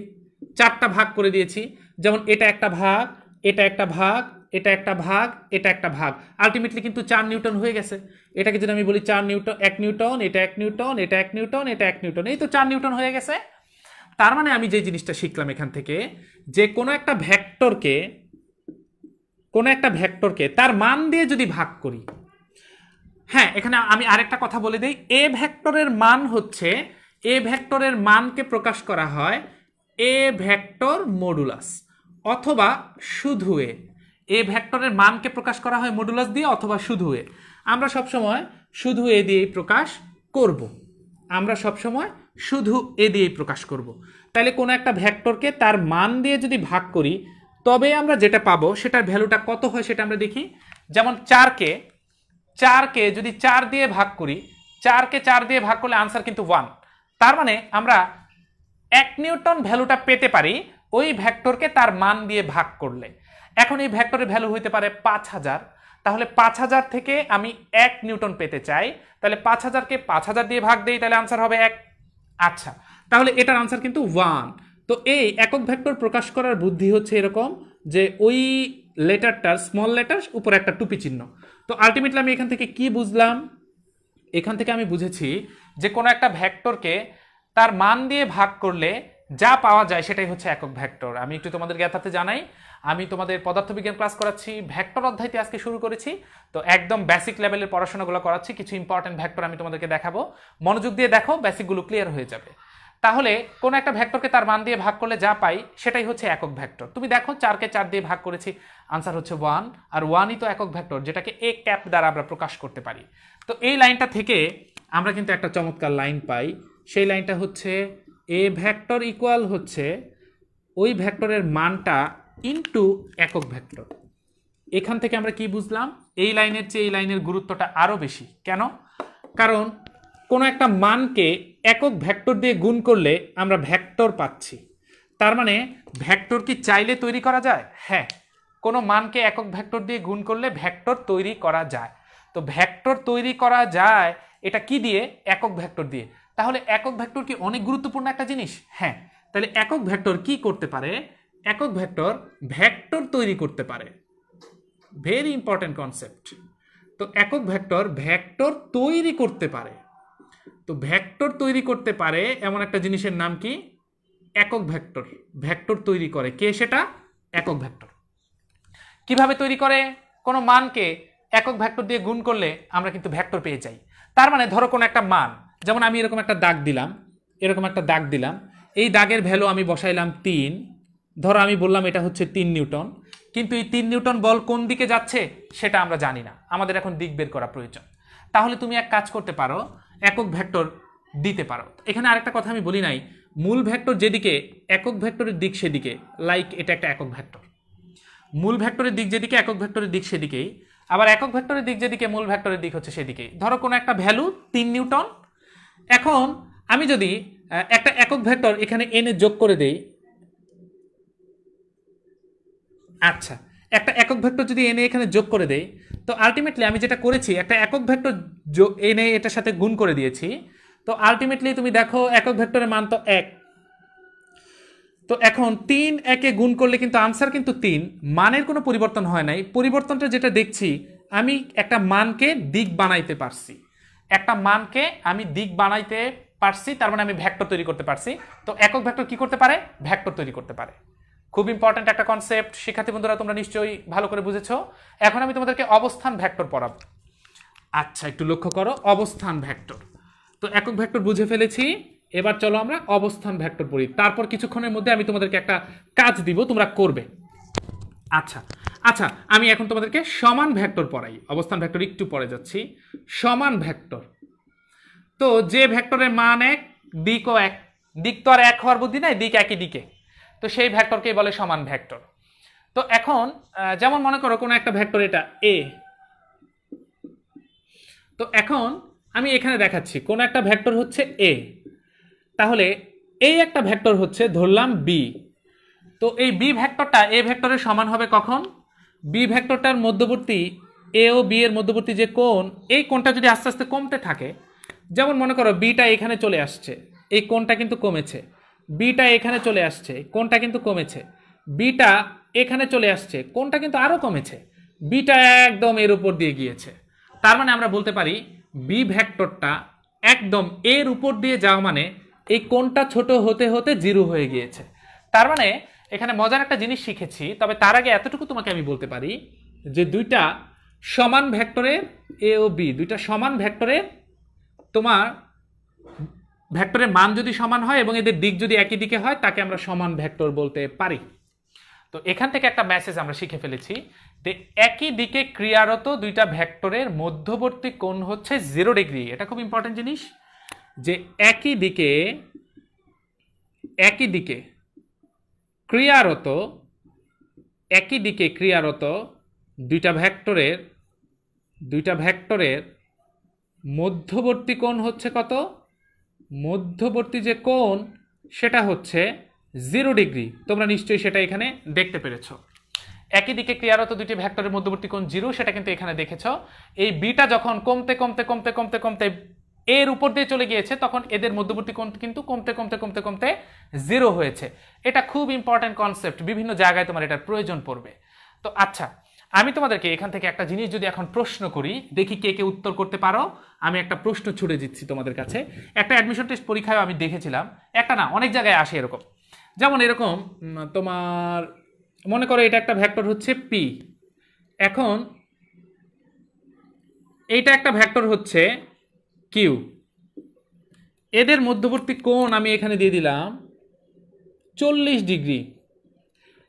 4টা ভাগ করে দিয়েছি, যেমন এটা একটা ভাগ, এটা একটা ভাগ, এটা একটা ভাগ, এটা একটা ভাগ, আলটিমেটলি কিন্তু 4 নিউটন হয়ে গেছে। এটাকে যদি আমি বলি 4 নিউটন, 1 নিউটন, এটা 1 নিউটন, এটা 1 নিউটন, এটা 1 নিউটন, এই তো 4 নিউটন হয়ে গেছে। তার মানে আমি যে জিনিসটা শিখলাম এখান থেকে, যে কোনো একটা ভেক্টরকে তার মান দিয়ে যদি ভাগ করি, হ্যাঁ এখানে আমি আরেকটা কথা বলে দিই, এ ভেক্টরের মান হচ্ছে, এ ভেক্টরের মানকে প্রকাশ করা হয় এ ভেক্টর মডুলাস অথবা শুধু এ ভেক্টরের মানকে প্রকাশ করা হয় মডুলাস দিয়ে অথবা শুধু এ। আমরা সবসময় শুধু এ দিয়েই প্রকাশ করব, তাহলে কোনো একটা ভেক্টরকে তার মান দিয়ে যদি ভাগ করি তবে আমরা যেটা পাবো সেটার ভ্যালুটা কত হয় সেটা আমরা দেখি। যেমন 4কে যদি 4 দিয়ে ভাগ করি, 4কে 4 দিয়ে ভাগ করলে আনসার কিন্তু 1। তার মানে আমরা 1 নিউটন ভ্যালুটা পেতে পারি ওই ভেক্টরকে তার মান দিয়ে ভাগ করলে। এখন এই ভেক্টরের ভ্যালু হইতে পারে 5000, তাহলে 5000 থেকে আমি 1 নিউটন পেতে চাই, তাহলে 5000কে 5000 দিয়ে ভাগ দেই, তাহলে আনসার হবে 1। আচ্ছা, তাহলে এটার আনসার কিন্তু 1। তো এই একক ভেক্টর প্রকাশ করার বুদ্ধি হচ্ছে এরকম যে ওই লেটারটার স্মল লেটার উপরে একটা টুপি চিহ্ন। তো আলটিমেটলি আমি এখান থেকে কি বুঝলাম? এখান থেকে আমি বুঝেছি যে কোনো একটা ভেক্টরকে তার মান দিয়ে ভাগ করলে যা পাওয়া যায় সেটাই হচ্ছে একক ভেক্টর। আমি একটু তোমাদের জ্ঞাতার্থে জানাই, আমি তোমাদের পদার্থবিজ্ঞান ক্লাস করাচ্ছি, ভেক্টর অধ্যায়তে আজকে শুরু করেছি। তো একদম বেসিক লেভেলের পড়াশোনাগুলো করাচ্ছি, কিছু ইম্পর্টেন্ট ভেক্টর আমি তোমাদেরকে দেখাবো, মনোযোগ দিয়ে দেখো, বেসিকগুলো ক্লিয়ার হয়ে যাবে। তাহলে কোন একটা ভেক্টরকে তার মান দিয়ে ভাগ করলে যা পাই সেটাই হচ্ছে একক ভেক্টর। তুমি দেখো 4কে 4 দিয়ে ভাগ করেছি, আনসার হচ্ছে 1, আর 1ই তো একক ভেক্টর যেটাকে এ ক্যাপ দ্বারা আমরা প্রকাশ করতে পারি। তো এই লাইনটা থেকে আমরা কিন্তু একটা চমৎকার লাইন পাই, সেই লাইনটা হচ্ছে এ ভেক্টর ইকুয়াল হচ্ছে ওই ভেক্টরের মানটা ইনটু একক ভেক্টর। এখান থেকে আমরা কি বুঝলাম? এই লাইনের চেয়ে এই লাইনের গুরুত্বটা আরো বেশি। কেন? কারণ কোনো একটা মানকে একক ভেক্টর দিয়ে গুণ করলে আমরা ভেক্টর পাচ্ছি। তার মানে ভেক্টর কি চাইলে তৈরি করা যায়? হ্যাঁ, কোনো মানকে একক ভেক্টর দিয়ে গুণ করলে ভেক্টর তৈরি করা যায়। তো ভেক্টর তৈরি করা যায় এটা কি দিয়ে? একক ভেক্টর দিয়ে। তাহলে একক ভেক্টর কি অনেক গুরুত্বপূর্ণ একটা জিনিস? হ্যাঁ। তাহলে একক ভেক্টর কি করতে পারে? একক ভেক্টর ভেক্টর তৈরি করতে পারে। Very important concept. তো একক ভেক্টর ভেক্টর তৈরি করতে পারে। তো ভেক্টর তৈরি করতে পারে এমন একটা জিনিসের নাম কি? একক ভেক্টর। ভেক্টর তৈরি করে কে? সেটা একক ভেক্টর। কিভাবে তৈরি করে? কোনো মানকে একক ভেক্টর দিয়ে গুণ করলে আমরা কিন্তু ভেক্টর পেয়ে যাই। তার মানে ধরো কোনো একটা মান, যেমন আমি এরকম একটা দাগ দিলাম, এরকম একটা দাগ দিলাম, এই দাগের ভ্যালু আমি বসাইলাম 3। ধরো আমি বললাম এটা হচ্ছে 3 নিউটন, কিন্তু এই 3 নিউটন বল কোন দিকে যাচ্ছে সেটা আমরা জানি না, আমাদের এখন দিক বের করা প্রয়োজন। তাহলে তুমি এক কাজ করতে পারো, একক ভেক্টর দিতে পারো। এখানে আরেকটা কথা আমি বলি নাই, মূল ভেক্টর যেদিকে একক ভেক্টরের দিক সেদিকে, লাইক এটা একটা একক ভেক্টর। মূল ভেক্টরের দিক যেদিকে একক ভেক্টরের দিক সেদিকেই, আবার একক ভেক্টরের দিক যেদিকে মূল ভেক্টরের দিক হচ্ছে সেদিকেই। ধরো কোনো একটা ভ্যালু 3 নিউটন। এখন আমি যদি একটা একক ভেক্টর এখানে এনে যোগ করে দেই, আচ্ছা একটা একক ভেক্টর যদি এনে এখানে যোগ করে দেই, তো আলটিমেটলি আমি যেটা করেছি একটা একক ভেক্টর এনে এটার সাথে গুণ করে দিয়েছি। তো আলটিমেটলি তুমি দেখো একক ভেক্টরের মান তো 1। তো এখন 3 একে গুণ করলে কিন্তু আনসার কিন্তু 3, মানের কোনো পরিবর্তন হয় নাই। পরিবর্তনটা যেটা দেখছি, আমি একটা মানকে দিক বানাইতে পারছি, একটা মানকে আমি দিক বানাইতে পারছি, তার মানে আমি ভেক্টর তৈরি করতে পারছি। তো একক ভেক্টর কি করতে পারে? ভেক্টর তৈরি করতে পারে। খুব ইম্পর্টেন্ট একটা কনসেপ্ট শিক্ষার্থী বন্ধুরা, তোমরা নিশ্চয়ই ভালো করে বুঝেছো। এখন আমি তোমাদেরকে অবস্থান ভেক্টর পড়াবো। আচ্ছা একটু লক্ষ্য করো, অবস্থান ভেক্টর। তো একক ভেক্টর বুঝে ফেলেছি, এবার চলো আমরা অবস্থান ভেক্টর পড়ি। তারপর কিছুক্ষণের মধ্যে আমি তোমাদেরকে একটা কাজ দিব, তোমরা করবে। আচ্ছা আচ্ছা আমি এখন তোমাদেরকে সমান ভেক্টর পড়াই। অবস্থান ভেক্টর একটু পরে যাচ্ছি। সমান ভেক্টর, তো যে ভেক্টরের মান 1, দিকও 1, দিক তো আর 1 হওয়ার বুদ্ধি নাই, দিক একই দিকে, তো সেই ভেক্টরকেই বলে সমান ভেক্টর। তো এখন যেমন মনে করো কোনো একটা ভেক্টর এটা এ, তো এখন আমি এখানে দেখাচ্ছি কোন একটা ভেক্টর হচ্ছে এ, তাহলে এই একটা ভেক্টর হচ্ছে ধরলাম বি। তো এই বি ভেক্টরটা এ ভেক্টরের সমান হবে কখন? বি ভেক্টরটার মধ্যবর্তী এ ও বি এর মধ্যবর্তী যে কোণ, এই কোণটা যদি আস্তে আস্তে কমতে থাকে, যেমন মনে করো বিটা এখানে চলে আসছে, এই কোণটা কিন্তু কমেছে, বিটা এখানে চলে আসছে, কোণটা কিন্তু কমেছে, বিটা এখানে চলে আসছে, কোণটা কিন্তু আরো কমেছে, বিটা একদম এর উপর দিয়ে গিয়েছে। তার মানে আমরা বলতে পারি বি ভেক্টরটা একদম এর উপর দিয়ে যাওয়া মানে এই কোণটা ছোট হতে হতে জিরো হয়ে গিয়েছে। তার মানে এখানে মজার একটা জিনিস শিখেছি, তবে তার আগে এতটুকু তোমাকে আমি বলতে পারি যে দুইটা সমান ভেক্টরের এ ও বি, দুইটা সমান ভেক্টরের তোমার ভেক্টরের মান যদি সমান হয় এবং এদের দিক যদি একই দিকে হয়, তাকে আমরা সমান ভেক্টর বলতে পারি। তো এখান থেকে একটা মেসেজ আমরা শিখে ফেলেছি যে একই দিকে ক্রিয়ারত দুইটা ভেক্টরের মধ্যবর্তী কোণ হচ্ছে 0 ডিগ্রি। এটা খুব ইম্পর্টেন্ট জিনিস, যে একই দিকে ক্রিয়ারত দুইটা ভেক্টরের মধ্যবর্তী কোণ হচ্ছে কত? মধ্যবর্তী যে কোণ সেটা হচ্ছে 0 ডিগ্রি। তোমরা নিশ্চয়ই সেটা এখানে দেখতে পেরেছো। একই দিকে ক্রিয়ারত দুইটি ভেক্টরের মধ্যবর্তী কোণ 0, সেটা কিন্তু এখানে দেখেছো। এই বিটা যখন কমতে কমতে কমতে কমতে কমতে এর উপর দিয়ে চলে গিয়েছে, তখন এদের মধ্যবর্তী কোণ কিন্তু কমতে কমতে কমতে কমতে 0 হয়েছে। এটা খুব ইম্পর্টেন্ট কনসেপ্ট, বিভিন্ন জায়গায় তোমার এটার প্রয়োজন পড়বে। তো আচ্ছা, আমি তোমাদেরকে এখান থেকে একটা জিনিস যদি এখন প্রশ্ন করি, দেখি কে কে উত্তর করতে পারো। আমি একটা প্রশ্ন ছুড়ে দিচ্ছি তোমাদের কাছে। একটা অ্যাডমিশন টেস্ট পরীক্ষায় আমি দেখেছিলাম, একটা না অনেক জায়গায় আসে এরকম, যেমন এরকম তোমার মনে করো এটা একটা ভেক্টর হচ্ছে পি, এখন এইটা একটা ভেক্টর হচ্ছে কিউ, এদের মধ্যবর্তী কোণ আমি এখানে দিয়ে দিলাম 40 ডিগ্রি।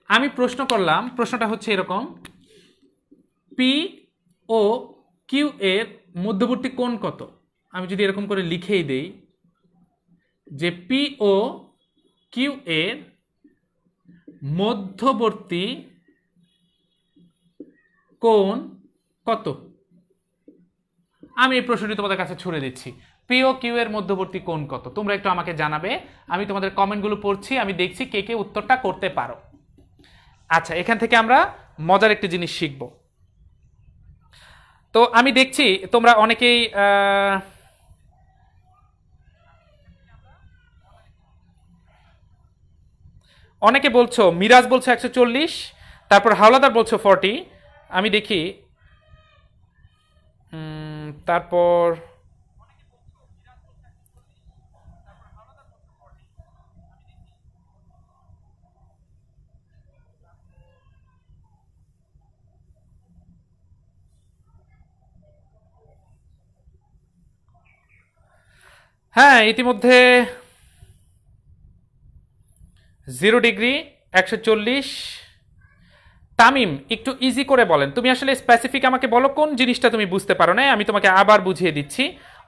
আমি প্রশ্ন করলাম, প্রশ্নটা হচ্ছে এরকম, পি ও কিউ এর মধ্যবর্তী কোণ কত? আমি যদি এরকম করে লিখেই দেই যে পি ও কিউ এর মধ্যবর্তী কোণ কত? আমি এই প্রশ্নটি তোমাদের কাছে ছুড়ে দিচ্ছি, পি ও কিউ এর মধ্যবর্তী কোণ কত? তোমরা একটু আমাকে জানাবে, আমি তোমাদের কমেন্টগুলো পড়ছি, আমি দেখছি কে কে উত্তরটা করতে পারো। আচ্ছা, এখান থেকে আমরা মজার একটি জিনিস শিখব। তো আমি দেখছি তোমরা অনেকেই অনেকে বলছো, মিরাজ বলছো 140, তারপর হাওলাদার বলছো 40। আমি দেখি তারপর হ্যাঁ ইতিমধ্যে 0 ডিগ্রি 140। তামিম একটু ইজি করে বলেন, তুমি আসলে স্পেসিফিক আমাকে বলো কোন জিনিসটা তুমি বুঝতে পারো না, আমি তোমাকে আবার বুঝিয়ে দিচ্ছি।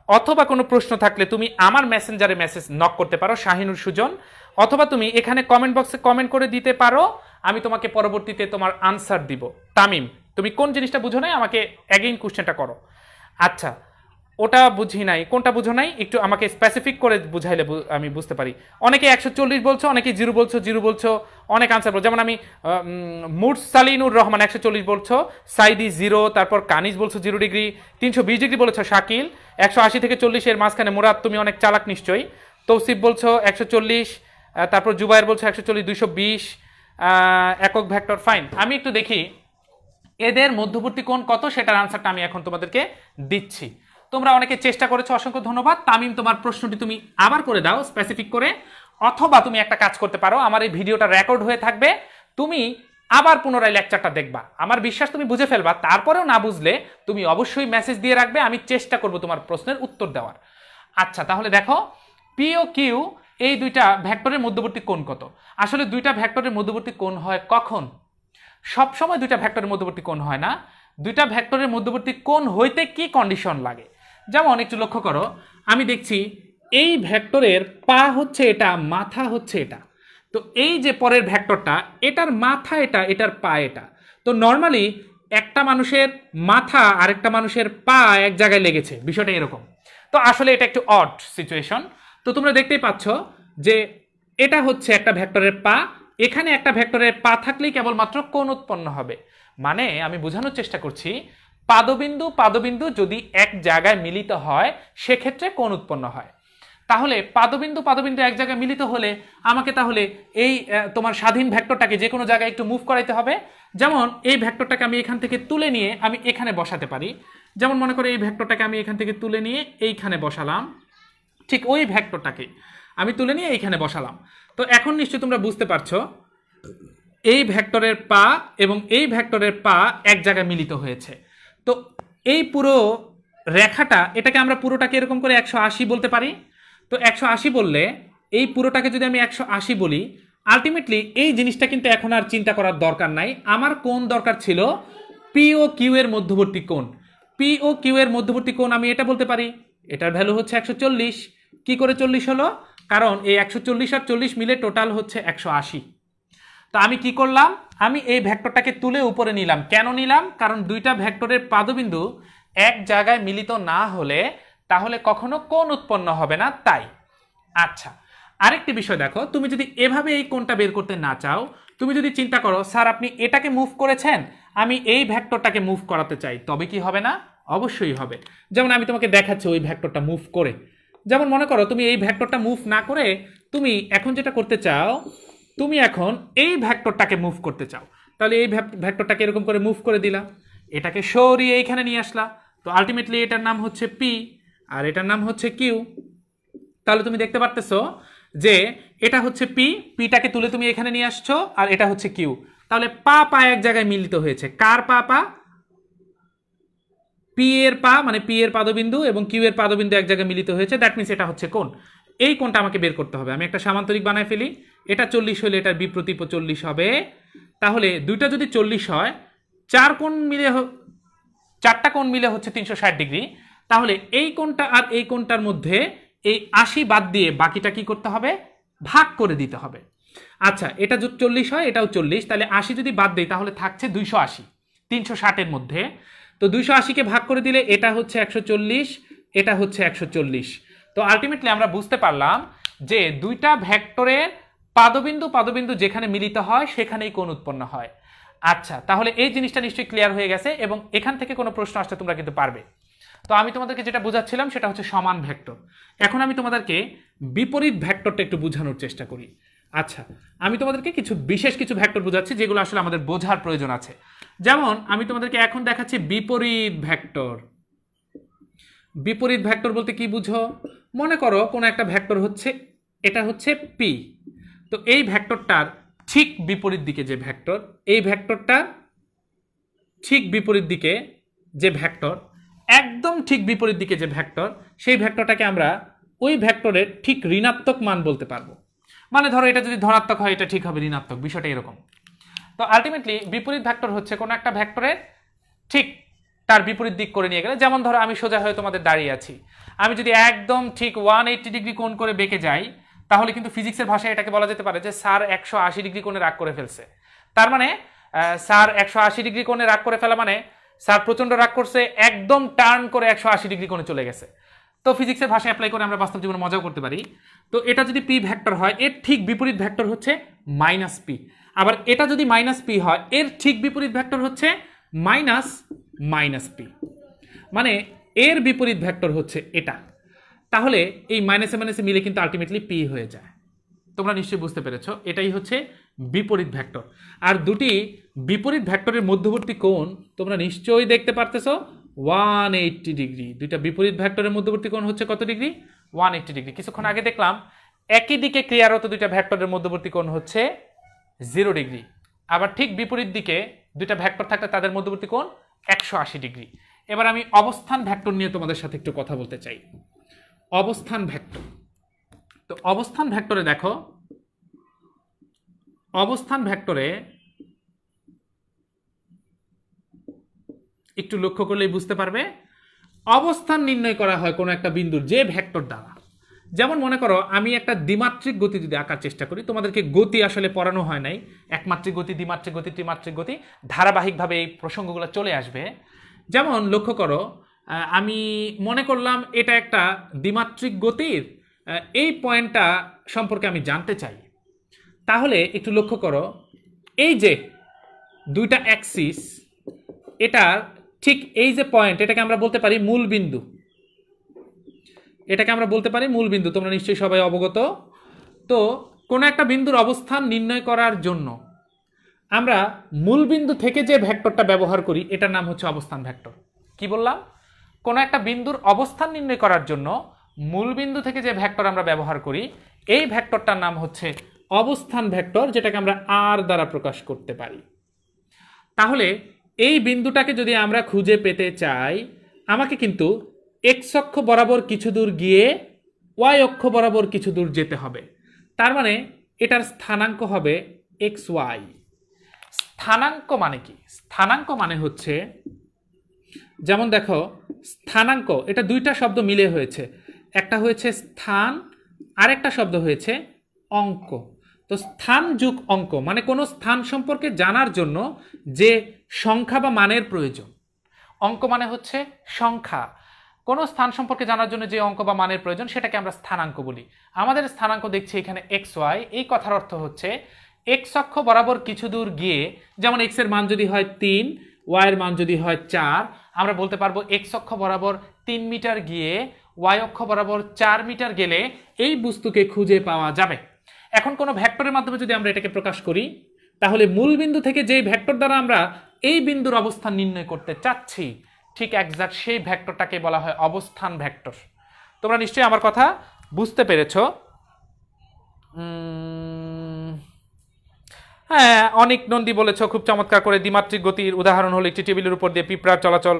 অথবা কোনো প্রশ্ন থাকলে তুমি আমার মেসেঞ্জারে মেসেজ নক করতে পারো, শাহিনুর সুজন, অথবা তুমি এখানে কমেন্ট বক্সে কমেন্ট করে দিতে পারো, আমি তোমাকে পরবর্তীতে তোমার আনসার দিব। তামিম তুমি কোন জিনিসটা বুঝো নাই, আমাকে অ্যাগেইন কোশ্চেনটা করো। আচ্ছা ওটা বুঝি নাই, কোনটা বুঝো নাই একটু আমাকে স্পেসিফিক করে বুঝাইলে আমি বুঝতে পারি। অনেকে 140 বলছো, অনেকে 0 বলছো, 0 বলছো, অনেক আনসার বলছো। যেমন আমি মুরসালিনুর রহমান 140 বলছো, সাইদি 0, তারপর কানিজ বলছো 0 ডিগ্রি, 320 ডিগ্রি বলেছো শাকিল, 180 থেকে 40 এর মাঝখানে মুরাদ, তুমি অনেক চালাক নিশ্চয়ই। তৌসিফ বলছো 140, তারপর জুবাইর বলছো 140, 220 একক ভেক্টর। ফাইন, আমি একটু দেখি এদের মধ্যবর্তী কোণ কত, সেটার আনসারটা আমি এখন তোমাদেরকে দিচ্ছি। তোমরা অনেকে চেষ্টা করেছো, অসংখ্য ধন্যবাদ। তামিম তোমার প্রশ্নটি তুমি আবার করে দাও স্পেসিফিক করে, অথবা তুমি একটা কাজ করতে পারো, আমার এই ভিডিওটা রেকর্ড হয়ে থাকবে, তুমি আবার পুনরায় লেকচারটা দেখবা, আমার বিশ্বাস তুমি বুঝে ফেলবা। তারপরেও না বুঝলে তুমি অবশ্যই মেসেজ দিয়ে রাখবে, আমি চেষ্টা করব তোমার প্রশ্নের উত্তর দেওয়ার। আচ্ছা তাহলে দেখো পি ও কিউ এই দুইটা ভেক্টরের মধ্যবর্তী কোণ কত। আসলে দুইটা ভেক্টরের মধ্যবর্তী কোণ হয় কখন? সবসময় দুইটা ভেক্টরের মধ্যবর্তী কোণ হয় না। দুইটা ভেক্টরের মধ্যবর্তী কোণ হইতে কি কন্ডিশন লাগে, যেমন একটু লক্ষ্য করো, আমি দেখছি এই ভেক্টরের পা হচ্ছে এটা, মাথা হচ্ছে এটা। তো এই যে পরের ভেক্টরটা, এটার মাথা এটা, এটার পা এটা। তো নর্মালি একটা মানুষের মাথা আরেকটা মানুষের পা এক জায়গায় লেগেছে, বিষয়টা এরকম। তো আসলে এটা একটু অড সিচুয়েশন। তো তোমরা দেখতেই পাচ্ছ যে এটা হচ্ছে একটা ভেক্টরের পা, এখানে একটা ভেক্টরের পা থাকলেই কেবলমাত্র কোণ উৎপন্ন হবে। মানে আমি বোঝানোর চেষ্টা করছি, পাদবিন্দু পাদবিন্দু যদি এক জায়গায় মিলিত হয় সেক্ষেত্রে কোণ উৎপন্ন হয়। তাহলে পাদবিন্দু পাদবিন্দু এক জায়গায় মিলিত হলে আমাকে তাহলে এই তোমার স্বাধীন ভেক্টরটাকে যে কোনো জায়গায় একটু মুভ করাইতে হবে। যেমন এই ভেক্টরটাকে আমি এখান থেকে তুলে নিয়ে আমি এখানে বসাতে পারি। যেমন মনে করো এই ভেক্টরটাকে আমি এখান থেকে তুলে নিয়ে এইখানে বসালাম, ঠিক ওই ভেক্টরটাকে আমি তুলে নিয়ে এইখানে বসালাম। তো এখন নিশ্চয়ই তোমরা বুঝতে পারছো এই ভেক্টরের পা এবং এই ভেক্টরের পা এক জায়গায় মিলিত হয়েছে। তো এই পুরো রেখাটা, এটাকে আমরা পুরোটাকে এরকম করে 180 বলতে পারি। তো 180 বললে এই পুরোটাকে যদি আমি 180 বলি, আলটিমেটলি এই জিনিসটা কিন্তু এখন আর চিন্তা করার দরকার নাই। আমার কোণ দরকার ছিল পি ও কিউ এর মধ্যবর্তী কোণ। পি ও কিউ এর মধ্যবর্তী কোণ আমি এটা বলতে পারি, এটার ভ্যালু হচ্ছে 140। কি করে 40 হলো? কারণ এই 140 আর 40 মিলে টোটাল হচ্ছে 180। তো আমি কি করলাম, আমি এই ভেক্টরটাকে তুলে উপরে নিলাম। কেন নিলাম? কারণ দুইটা ভেক্টরের পাদবিন্দু এক জায়গায় মিলিত না হলে তাহলে কখনো কোণ উৎপন্ন হবে না, তাই। আচ্ছা আরেকটি বিষয় দেখো, তুমি যদি এভাবে এই কোণটা বের করতে না চাও, তুমি যদি চিন্তা করো স্যার আপনি এটাকে মুভ করেছেন, আমি এই ভেক্টরটাকে মুভ করাতে চাই, তবে কি হবে না? অবশ্যই হবে। যেমন আমি তোমাকে দেখাচ্ছি ওই ভেক্টরটা মুভ করে। যেমন মনে করো তুমি এই ভেক্টরটা মুভ না করে তুমি এখন যেটা করতে চাও, তুমি এখন এই ভেক্টরটাকে মুভ করতে চাও। তাহলে এই ভেক্টরটাকে এরকম করে মুভ করে দিলা, এটাকে সরিয়ে এইখানে নিয়ে আসলা। তো আলটিমেটলি এটার নাম হচ্ছে পি আর এটার নাম হচ্ছে কিউ। তাহলে তুমি দেখতে পারতেছো যে এটা হচ্ছে পি, পিটাকে তুলে তুমি এখানে নিয়ে আসছো, আর এটা হচ্ছে কিউ। তাহলে পা পা এক জায়গায় মিলিত হয়েছে। কার পা পা? পি এর পা, মানে পি এর পাদবিন্দু এবং কিউ এর পাদবিন্দু এক জায়গায় মিলিত হয়েছে। দ্যাট মিনস এটা হচ্ছে কোণ। এই কোণটা আমাকে বের করতে হবে। আমি একটা সামান্তরিক বানায় ফেলি, এটা 40 হলে এটার বিপ্রতীপ 40 হবে। তাহলে দুইটা যদি 40 হয়, চারটা কোণ মিলে হচ্ছে 360 ডিগ্রি। তাহলে এই কোণটা আর এই কোণটার মধ্যে এই 80 বাদ দিয়ে বাকিটা কি করতে হবে? ভাগ করে দিতে হবে। আচ্ছা এটা যদি 40 হয়, এটাও 40, তাহলে 80 যদি বাদ দেই তাহলে থাকছে 280, 360 এর মধ্যে। তো 280কে ভাগ করে দিলে এটা হচ্ছে 140, এটা হচ্ছে 140। তো আলটিমেটলি আমরা বুঝতে পারলাম যে দুইটা ভেক্টরের পাদবিন্দু পাদবিন্দু যেখানে মিলিত হয় সেখানেই কোণ উৎপন্ন হয়। আচ্ছা, তাহলে এই জিনিসটা নিশ্চয়ই ক্লিয়ার হয়ে গেছে এবং এখান থেকে কোনো প্রশ্ন আসলে তোমরা কিন্তু পারবে। তো আমি তোমাদেরকে যেটা বোঝাচ্ছিলাম সেটা হচ্ছে সমান ভেক্টর। এখন আমি তোমাদেরকে বিপরীত ভেক্টরটা একটু বোঝানোর চেষ্টা করি। আচ্ছা, আমি তোমাদেরকে বিশেষ কিছু ভেক্টর বোঝাচ্ছি যেগুলো আসলে আমাদের বোঝার প্রয়োজন আছে। যেমন আমি তোমাদেরকে এখন দেখাচ্ছি বিপরীত ভেক্টর। বিপরীত ভেক্টর বলতে কি বুঝো? মনে করো কোনো একটা ভেক্টর হচ্ছে, এটা হচ্ছে পি, তো এই ভেক্টরটার ঠিক বিপরীত দিকে যে ভেক্টর, এই ভেক্টরটা ঠিক বিপরীত দিকে যে ভেক্টর, একদম ঠিক বিপরীত দিকে যে ভেক্টর, সেই ভেক্টরটাকে আমরা ওই ভেক্টরের ঠিক ঋণাত্মক মান বলতে পারবো। মানে ধরো এটা যদি ধনাত্মক হয় এটা ঠিক হবে ঋণাত্মক, বিষয়টা এরকম। তো আলটিমেটলি বিপরীত ভেক্টর হচ্ছে কোনো একটা ভেক্টরের ঠিক তার বিপরীত দিক করে নিয়ে গেলে, যেমন ধরো আমি সোজা হয়ে তোমাদের দাঁড়িয়ে আছি, আমি যদি একদম ঠিক 180 ডিগ্রি কোণ করে বেঁকে যাই, তাহলে কিন্তু ফিজিক্সের ভাষায় এটাকে বলা যেতে পারে যে স্যার 180 ডিগ্রি কোণে রাগ করে ফেলছে। তার মানে স্যার 180 ডিগ্রি কোণে রাগ করে ফেলা মানে স্যার প্রচন্ড রাগ করছে, একদম টার্ন করে 180 ডিগ্রি কোণে চলে গেছে। তো ফিজিক্সের ভাষায় অ্যাপ্লাই করে আমরা বাস্তব জীবনে মজাও করতে পারি। তো এটা যদি পি ভেক্টর হয়, এর ঠিক বিপরীত ভেক্টর হচ্ছে মাইনাস পি। আবার এটা যদি মাইনাস পি হয়, এর ঠিক বিপরীত ভেক্টর হচ্ছে মাইনাস মাইনাস পি। মানে এর বিপরীত ভেক্টর হচ্ছে এটা। তাহলে এই মাইনাসে মাইনাসে মিলে কিন্তু আলটিমেটলি পি হয়ে যায়। তোমরা নিশ্চয়ই বুঝতে পেরেছো, এটাই হচ্ছে বিপরীত ভেক্টর। আর দুটি বিপরীত ভেক্টরের মধ্যবর্তী কোণ তোমরা নিশ্চয়ই দেখতে পারতেছো 180 ডিগ্রি। দুইটা বিপরীত ভেক্টরের মধ্যবর্তী কোণ হচ্ছে কত ডিগ্রি? 180 ডিগ্রি। কিছুক্ষণ আগে দেখলাম একই দিকে ক্রিয়ারত দুইটা ভেক্টরের মধ্যবর্তী কোণ হচ্ছে 0 ডিগ্রি। আবার ঠিক বিপরীত দিকে দুইটা ভেক্টর থাকলে তাদের মধ্যবর্তী কোণ 180 ডিগ্রি। এবার আমি অবস্থান ভেক্টর নিয়ে তোমাদের সাথে একটু কথা বলতে চাই। অবস্থান ভেক্টর, তো অবস্থান ভেক্টরে দেখো, অবস্থান ভেক্টরে একটু লক্ষ্য করলেই বুঝতে পারবে অবস্থান নির্ণয় করা হয় কোনো একটা বিন্দুর যে ভেক্টর দ্বারা। যেমন মনে করো আমি একটা দ্বিমাত্রিক গতি যদি আঁকার চেষ্টা করি, তোমাদেরকে গতি আসলে পড়ানো হয় নাই, একমাত্রিক গতি, দ্বিমাত্রিক গতি, ত্রিমাত্রিক গতি, ধারাবাহিকভাবে এই প্রসঙ্গগুলো চলে আসবে। যেমন লক্ষ্য করো, আমি মনে করলাম এটা একটা দ্বিমাত্রিক গতির এই পয়েন্টটা সম্পর্কে আমি জানতে চাই। তাহলে একটু লক্ষ্য করো, এই যে দুইটা অ্যাক্সিস, এটার ঠিক এই যে পয়েন্ট, এটাকে আমরা বলতে পারি মূল বিন্দু। এটাকে আমরা বলতে পারি মূল বিন্দু, তোমরা নিশ্চয়ই সবাই অবগত। তো কোনো একটা বিন্দুর অবস্থান নির্ণয় করার জন্য আমরা মূল বিন্দু থেকে যে ভেক্টরটা ব্যবহার করি এটার নাম হচ্ছে অবস্থান ভেক্টর। কি বললাম? কোনো একটা বিন্দুর অবস্থান নির্ণয় করার জন্য মূল বিন্দু থেকে যে ভেক্টর আমরা ব্যবহার করি এই ভেক্টরটার নাম হচ্ছে অবস্থান ভেক্টর, যেটাকে আমরা আর দ্বারা প্রকাশ করতে পারি। তাহলে এই বিন্দুটাকে যদি আমরা খুঁজে পেতে চাই, আমাকে কিন্তু এক্স অক্ষ বরাবর কিছু দূর গিয়ে ওয়াই অক্ষ বরাবর কিছু দূর যেতে হবে। তার মানে এটার স্থানাঙ্ক হবে এক্স ওয়াই। স্থানাঙ্ক মানে কি? স্থানাঙ্ক মানে হচ্ছে, যেমন দেখো স্থানাঙ্ক, এটা দুইটা শব্দ মিলে হয়েছে, একটা হয়েছে স্থান আর একটা শব্দ হয়েছে অঙ্ক। তো স্থান যুগ অঙ্ক মানে কোনো স্থান সম্পর্কে জানার জন্য যে সংখ্যা বা মানের প্রয়োজন। অঙ্ক মানে হচ্ছে সংখ্যা। কোনো স্থান সম্পর্কে জানার জন্য যে অঙ্ক বা মানের প্রয়োজন সেটাকে আমরা স্থানাঙ্ক বলি। আমাদের স্থানাঙ্ক দেখছি এখানে এক্স ওয়াই। এই কথার অর্থ হচ্ছে এক্স অক্ষ বরাবর কিছু দূর গিয়ে, যেমন এক্স এর মান যদি হয় 3, ওয়াই এর মান যদি হয় 4, আমরা বলতে পারবো এক্স অক্ষ বরাবর 3 মিটার গিয়ে ওয়াই অক্ষ বরাবর 4 মিটার গেলে এই বস্তুকে খুঁজে পাওয়া যাবে। এখন কোনো ভেক্টরের মাধ্যমে যদি আমরা এটাকে প্রকাশ করি, তাহলে মূল বিন্দু থেকে যেই ভেক্টর দ্বারা আমরা এই বিন্দুর অবস্থান নির্ণয় করতে চাচ্ছি ঠিক একজ্যাক্ট সেই ভেক্টরটাকে বলা হয় অবস্থান ভেক্টর। তোমরা নিশ্চয়ই আমার কথা বুঝতে পেরেছো। হ্যাঁ, অনেক নন্দী বলেছ খুব চমৎকার করে, দ্বিমাত্রিক গতির উদাহরণ হলো একটি টেবিলের উপর দিয়ে পিঁপড়ার চলাচল।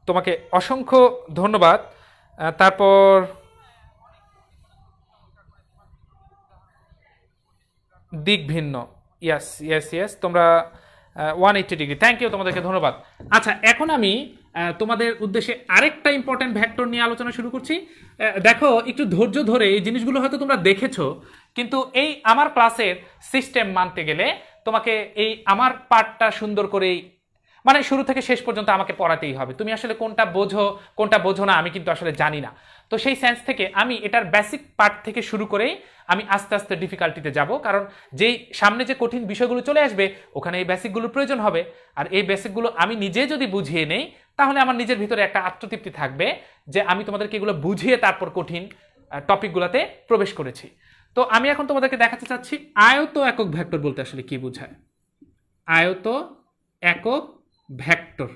তোমাকে অসংখ্য ধন্যবাদ। তারপর দিক ভিন্ন, ইয়াস ইয়াস ইয়াস, তোমরা 180 ডিগ্রি, থ্যাংক ইউ, তোমাদেরকে ধন্যবাদ। আচ্ছা, এখন আমি তোমাদের উদ্দেশ্যে আরেকটা ইম্পর্টেন্ট ভেক্টর নিয়ে আলোচনা শুরু করছি। দেখো একটু ধৈর্য ধরে, এই জিনিসগুলো হয়তো তোমরা দেখেছো, কিন্তু এই আমার ক্লাসের সিস্টেম মানতে গেলে তোমাকে এই আমার পার্টটা সুন্দর করে মানে শুরু থেকে শেষ পর্যন্ত আমাকে পড়াতেই হবে, তুমি আসলে কোনটা বোঝো কোনটা বোঝো না আমি কিন্তু আসলে জানি না। তো সেই সেন্স থেকে আমি এটার বেসিক পার্ট থেকে শুরু করেই আমি আস্তে আস্তে ডিফিকাল্টিতে যাব, কারণ যেই সামনে যে কঠিন বিষয়গুলো চলে আসবে ওখানে এই বেসিকগুলোর প্রয়োজন হবে। আর এই বেসিকগুলো আমি নিজে যদি বুঝিয়ে নেই তাহলে আমার নিজের ভিতরে একটা আত্মতৃপ্তি থাকবে যে আমি তোমাদেরকে এগুলো বুঝিয়ে তারপর কঠিন টপিকগুলোতে প্রবেশ করেছি। তো আমি এখন তোমাদেরকে দেখাতে চাচ্ছি আয়ত একক ভেক্টর বলতে আসলে কি বোঝায়। আয়ত একক ভেক্টর,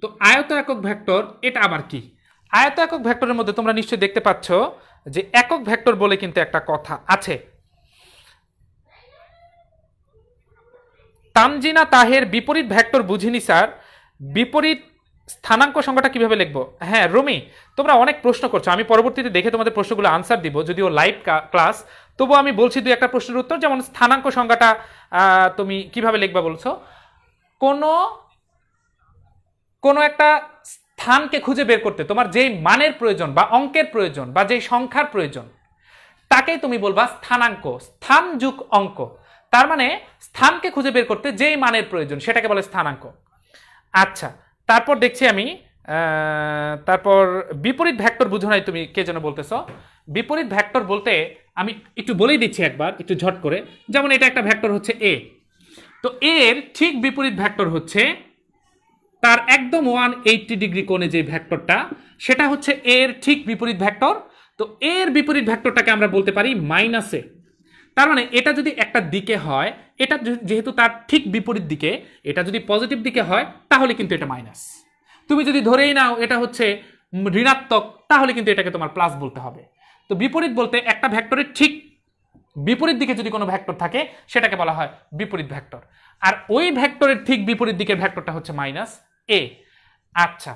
তো আয়ত একক ভেক্টর এটা আবার কি? আয়ত একক ভেক্টরের মধ্যে তোমরা নিশ্চয়ই দেখতে পাচ্ছ যে একক ভেক্টর বলে কিন্তু একটা কথা আছে। তানজিনা তাহের বিপরীত ভেক্টর বুঝিনি স্যার, বিপরীত স্থানাঙ্ক সংখ্যাটা কিভাবে লিখবো? হ্যাঁ রুমি, তোমরা অনেক প্রশ্ন করছো, আমি পরবর্তীতে দেখে তোমাদের প্রশ্নগুলো আনসার দিব, যদিও লাইভ ক্লাস, তবুও আমি বলছি দুই একটা প্রশ্নের উত্তর। যেমন স্থানাঙ্ক সংখ্যাটা তুমি কিভাবে লিখবা বলছো? কোনো একটা স্থানকে খুঁজে বের করতে তোমার যেই মানের প্রয়োজন বা অঙ্কের প্রয়োজন বা যেই সংখ্যার প্রয়োজন তাকেই তুমি বলবা স্থানাঙ্ক, স্থান যুগ অঙ্ক। তার মানে স্থানকে খুঁজে বের করতে যেই মানের প্রয়োজন সেটাকে বলে স্থানাঙ্ক। আচ্ছা, তারপর দেখছি আমি তারপর বিপরীত ভেক্টর বুঝো নাই তুমি, কে যেন বলতেছো। বিপরীত ভেক্টর বলতে আমি একটু বলেই দিচ্ছি একবার একটু ঝট করে। যেমন এটা একটা ভেক্টর হচ্ছে এ, তো এর ঠিক বিপরীত ভেক্টর হচ্ছে তার একদম 180 ডিগ্রি কোণে যে ভেক্টরটা সেটা হচ্ছে এর ঠিক বিপরীত ভেক্টর। তো এর বিপরীত ভেক্টরটাকে আমরা বলতে পারি মাইনাসে। তার মানে এটা যদি একটা দিকে হয়, এটা যেহেতু তার ঠিক বিপরীত দিকে, এটা যদি পজিটিভ দিকে হয় তাহলে কিন্তু এটা মাইনাস। তুমি যদি ধরেই নাও এটা হচ্ছে ঋণাত্মক তাহলে কিন্তু এটাকে তোমার প্লাস বলতে হবে। তো বিপরীত বলতে একটা ভেক্টরের ঠিক বিপরীত দিকে যদি কোনো ভেক্টর থাকে সেটাকে বলা হয় বিপরীত ভেক্টর, আর ওই ভেক্টরের ঠিক বিপরীত দিকের ভেক্টরটা হচ্ছে মাইনাস এ। আচ্ছা,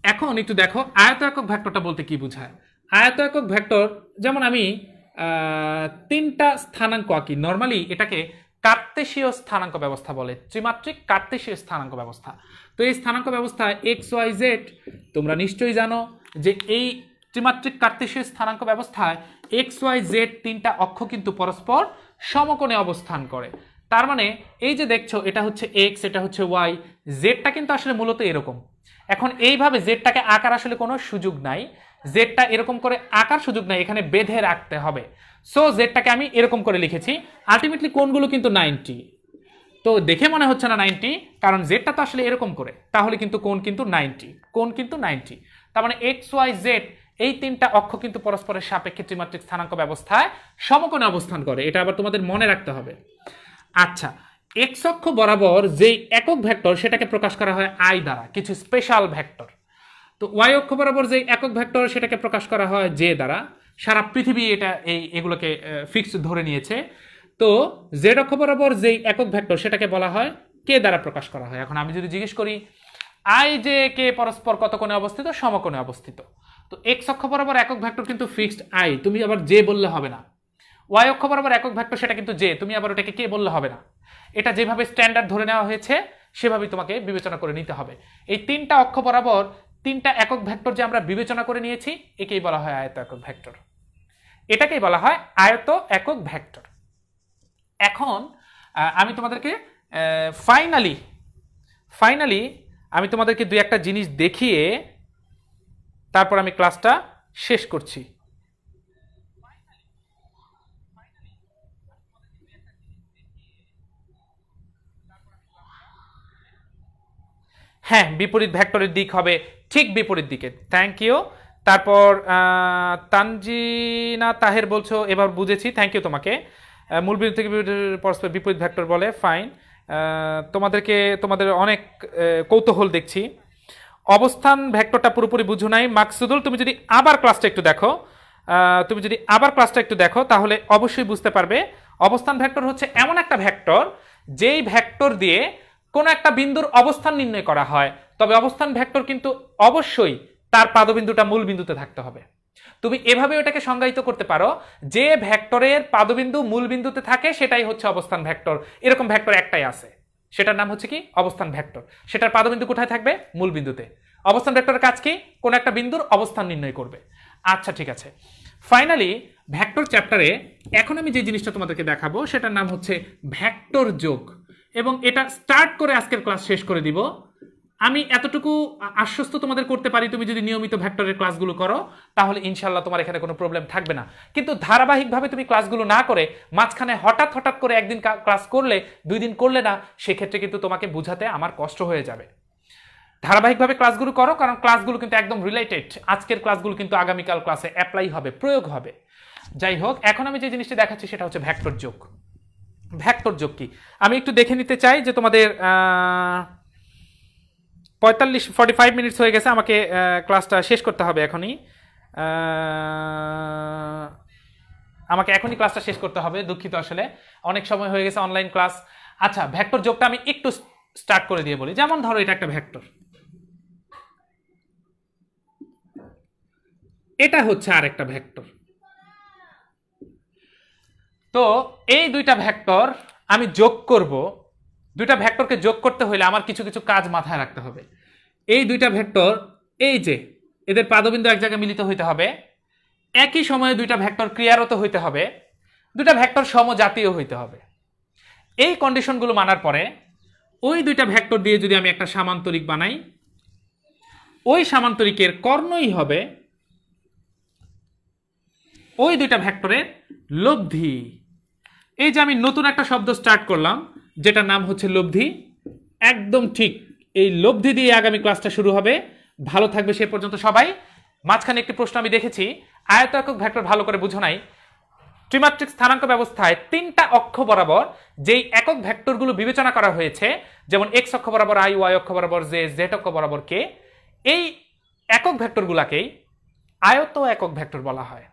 এখন একটু দেখো আয়ত একক ভেক্টরটা বলতে কি বোঝায়। আয়ত একক ভেক্টর যেমন আমি তিনটা স্থানাঙ্ক আঁকি, নর্মালি এটাকে কার্তেশীয় স্থানাঙ্ক ব্যবস্থা বলে, ত্রিমাত্রিক কার্তেশীয় স্থানাঙ্ক ব্যবস্থা। তো এই স্থানাঙ্ক ব্যবস্থায় এক্স ওয়াই জেড, তোমরা নিশ্চয়ই জানো যে এই ত্রিমাত্রিক কার্তেশীয় স্থানাঙ্ক ব্যবস্থায় এক্স ওয়াই জেড তিনটা অক্ষ কিন্তু পরস্পর সমকোণে অবস্থান করে। তার মানে এই যে দেখছো এটা হচ্ছে এক্স, এটা হচ্ছে ওয়াই, জেডটা কিন্তু আসলে মূলত এরকম। এখন এইভাবে জেডটাকে আঁকার আসলে কোনো সুযোগ নাই, জেডটা এরকম করে আঁকার সুযোগ নাই, এখানে বেঁধে রাখতে হবে। সো জেডটাকে আমি এরকম করে লিখেছি। আলটিমেটলি কোণগুলো কিন্তু 90, তো দেখে মনে হচ্ছে না 90, কারণ জেডটা তো আসলে এরকম করে, তাহলে কিন্তু কোণ কিন্তু 90, কোণ কিন্তু 90। তার মানে এক্স ওয়াই জেড এই তিনটা অক্ষ কিন্তু পরস্পরের সাপেক্ষে ত্রিমাত্রিক স্থানাঙ্ক ব্যবস্থায় সমকোণে অবস্থান করে, এটা আবার তোমাদের মনে রাখতে হবে। আচ্ছা, এক্স অক্ষ বরাবর যেই একক ভেক্টর সেটাকে প্রকাশ করা হয় আই দ্বারা, কিছু স্পেশাল ভেক্টর। তো ওয়াই অক্ষ বরাবর যেই একক ভেক্টর সেটাকে প্রকাশ করা হয় জে দ্বারা। সারা পৃথিবী এটা এগুলোকে ফিক্স ধরে নিয়েছে। তো জেড অক্ষ বরাবর যেই একক ভেক্টর সেটাকে বলা হয় কে দ্বারা প্রকাশ করা হয়। এখন আমি যদি জিজ্ঞেস করি আই জে কে পরস্পর কত কোণে অবস্থিত? সমকোণে অবস্থিত। তো এক্স অক্ষ বরাবর একক ভেক্টর কিন্তু ফিক্সড আই, তুমি আবার জে বললে হবে না। ওয়াই অক্ষ বরাবর একক ভেক্টর সেটা কিন্তু জে, তুমি আবার ওটাকে কে বললে হবে না। এটা যেভাবে স্ট্যান্ডার্ড ধরে নেওয়া হয়েছে সেভাবেই তোমাকে বিবেচনা করে নিতে হবে। এই তিনটা অক্ষ বরাবর তিনটা একক ভেক্টর যে আমরা বিবেচনা করে নিয়েছি একেই বলা হয় আয়ত একক ভেক্টর, এটাকেই বলা হয় আয়ত একক ভেক্টর। এখন আমি তোমাদেরকে ফাইনালি আমি তোমাদেরকে দুই একটা জিনিস দেখিয়ে তারপর আমি ক্লাসটা শেষ করছি। হ্যাঁ, বিপরীত ভেক্টরের দিক হবে ঠিক বিপরীত দিকে। Thank you. তারপর তানজিনা তাহের বলছো এবার বুঝেছি, থ্যাংক ইউ তোমাকে। মূল বিন্দু থেকে পরস্পর বিপরীত ভেক্টর বলে, ফাইন। তোমাদের অনেক কৌতূহল দেখছি। অবস্থান ভেক্টরটা পুরোপুরি বুঝো নাই মাকসুদুল, তুমি যদি আবার ক্লাসটা একটু দেখো তাহলে অবশ্যই বুঝতে পারবে। অবস্থান ভেক্টর হচ্ছে এমন একটা ভেক্টর যেই ভেক্টর দিয়ে কোনো একটা বিন্দুর অবস্থান নির্ণয় করা হয়, তবে অবস্থান ভেক্টর কিন্তু অবশ্যই তার পাদবিন্দুটা মূল বিন্দুতে থাকতে হবে। তুমি এভাবে ওটাকে সংজ্ঞায়িত করতে পারো যে ভেক্টরের পাদবিন্দু মূল বিন্দুতে থাকে সেটাই হচ্ছে অবস্থান ভেক্টর। এরকম ভেক্টর একটাই আছে, সেটার নাম হচ্ছে কি অবস্থান ভেক্টর। সেটার পাদবিন্দু কোথায় থাকবে? মূল বিন্দুতে। অবস্থান ভেক্টরের কাজ কি? কোন একটা বিন্দুর অবস্থান নির্ণয় করবে। আচ্ছা ঠিক আছে, ফাইনালি ভেক্টর চ্যাপ্টারে এখন আমি যে জিনিসটা তোমাদেরকে দেখাবো সেটার নাম হচ্ছে ভেক্টর যোগ। এবং এটা স্টার্ট করে আজকের ক্লাস শেষ করে দিব। আমি এতটুকু আশ্বস্ত তোমাদের করতে পারি, তুমি যদি নিয়মিত ভেক্টরের ক্লাসগুলো করো তাহলে ইনশাল্লাহ তোমার এখানে কোনো প্রবলেম থাকবে না। কিন্তু ধারাবাহিকভাবে তুমি ক্লাসগুলো না করে মাঝখানে হঠাৎ হঠাৎ করে একদিন ক্লাস করলে, 2 দিন করলে না, সেক্ষেত্রে কিন্তু তোমাকে বুঝাতে আমার কষ্ট হয়ে যাবে। ধারাবাহিকভাবে ক্লাসগুলো করো, কারণ ক্লাসগুলো কিন্তু একদম রিলেটেড। আজকের ক্লাসগুলো কিন্তু আগামীকাল ক্লাসে অ্যাপ্লাই হবে, প্রয়োগ হবে। যাই হোক, এখন আমি যে জিনিসটি দেখাচ্ছি সেটা হচ্ছে ভেক্টর যোগ। ভেক্টর যোগ কি আমি একটু দেখে নিতে চাই যে তোমাদের 45 মিনিটস হয়ে গেছে, আমাকে ক্লাসটা শেষ করতে হবে এখনই। আমাকে এখনই ক্লাসটা শেষ করতে হবে, দুঃখিত, আসলে অনেক সময় হয়ে গেছে অনলাইন ক্লাস। আচ্ছা, ভেক্টর যোগটা আমি একটু স্টার্ট করে দিয়ে বলি। যেমন ধরো এটা একটা ভেক্টর, এটা হচ্ছে আরেকটা ভেক্টর। তো এই দুইটা ভেক্টর আমি যোগ করব। দুইটা ভেক্টরকে যোগ করতে হলে আমার কিছু কিছু কাজ মাথায় রাখতে হবে। এই দুইটা ভেক্টর, এই যে এদের পাদবিন্দু এক জায়গায় মিলিত হইতে হবে, একই সময়ে দুইটা ভেক্টর ক্রিয়ারত হইতে হবে, দুইটা ভেক্টর সমজাতীয় হইতে হবে। এই কন্ডিশনগুলো মানার পরে ওই দুইটা ভেক্টর দিয়ে যদি আমি একটা সামান্তরিক বানাই, ওই সামান্তরিকের কর্ণই হবে ওই দুইটা ভেক্টরের লব্ধি। এই যে আমি নতুন একটা শব্দ স্টার্ট করলাম, যেটার নাম হচ্ছে লব্ধি। একদম ঠিক এই লব্ধি দিয়ে আগামী ক্লাসটা শুরু হবে। ভালো থাকবে সে পর্যন্ত সবাই। মাঝখানে একটি প্রশ্ন আমি দেখেছি, আয়ত একক ভেক্টর ভালো করে বুঝো নাই। ত্রিমাত্রিক স্থানাঙ্ক ব্যবস্থায় 3টা অক্ষ বরাবর যেই একক ভেক্টরগুলো বিবেচনা করা হয়েছে, যেমন এক্স অক্ষ বরাবর আই, ওয়াই অক্ষ বরাবর জে, জেড অক্ষ বরাবর কে, এই একক ভেক্টরগুলোকেই আয়ত একক ভেক্টর বলা হয়।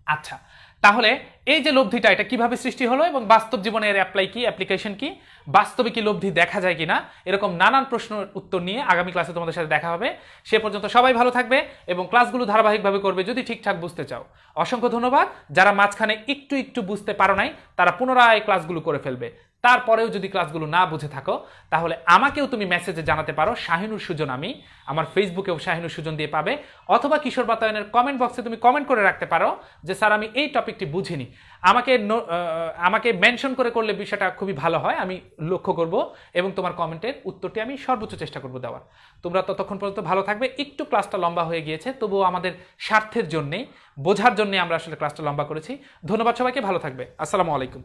আচ্ছা, তাহলে এই যে লব্ধিটা, এটা কিভাবে সৃষ্টি হলো এবং বাস্তব জীবনে এর অ্যাপ্লাই কি, অ্যাপ্লিকেশন কি, বাস্তবে কি লব্ধি দেখা যায় কিনা, এরকম নানান প্রশ্নের উত্তর নিয়ে আগামী ক্লাসে তোমাদের সাথে দেখা হবে। সে পর্যন্ত সবাই ভালো থাকবে এবং ক্লাসগুলো ধারাবাহিকভাবে করবে যদি ঠিকঠাক বুঝতে চাও। অসংখ্য ধন্যবাদ। যারা মাঝখানে একটু একটু বুঝতে পারো নাই তারা পুনরায় ক্লাসগুলো করে ফেলবে। তারপরেও যদি ক্লাসগুলো না বুঝে থাকো তাহলে আমাকেও তুমি মেসেজে জানাতে পারো, শাহিনুর সুজন আমি, আমার ফেসবুকেও শাহিনুর সুজন দিয়ে পাবে, অথবা কিশোর বাতায়নের কমেন্ট বক্সে তুমি কমেন্ট করে রাখতে পারো যে স্যার আমি এই টপিকটি বুঝিনি। আমাকে মেনশন করলে বিষয়টা খুবই ভালো হয়, আমি লক্ষ্য করব এবং তোমার কমেন্টের উত্তরটি আমি সর্বোচ্চ চেষ্টা করব দেওয়ার। তোমরা ততক্ষণ পর্যন্ত ভালো থাকবে। একটু ক্লাসটা লম্বা হয়ে গিয়েছে, তবুও আমাদের স্বার্থের জন্যে, বোঝার জন্য আমরা আসলে ক্লাসটা লম্বা করেছি। ধন্যবাদ সবাইকে, ভালো থাকবে। আসসালামু আলাইকুম।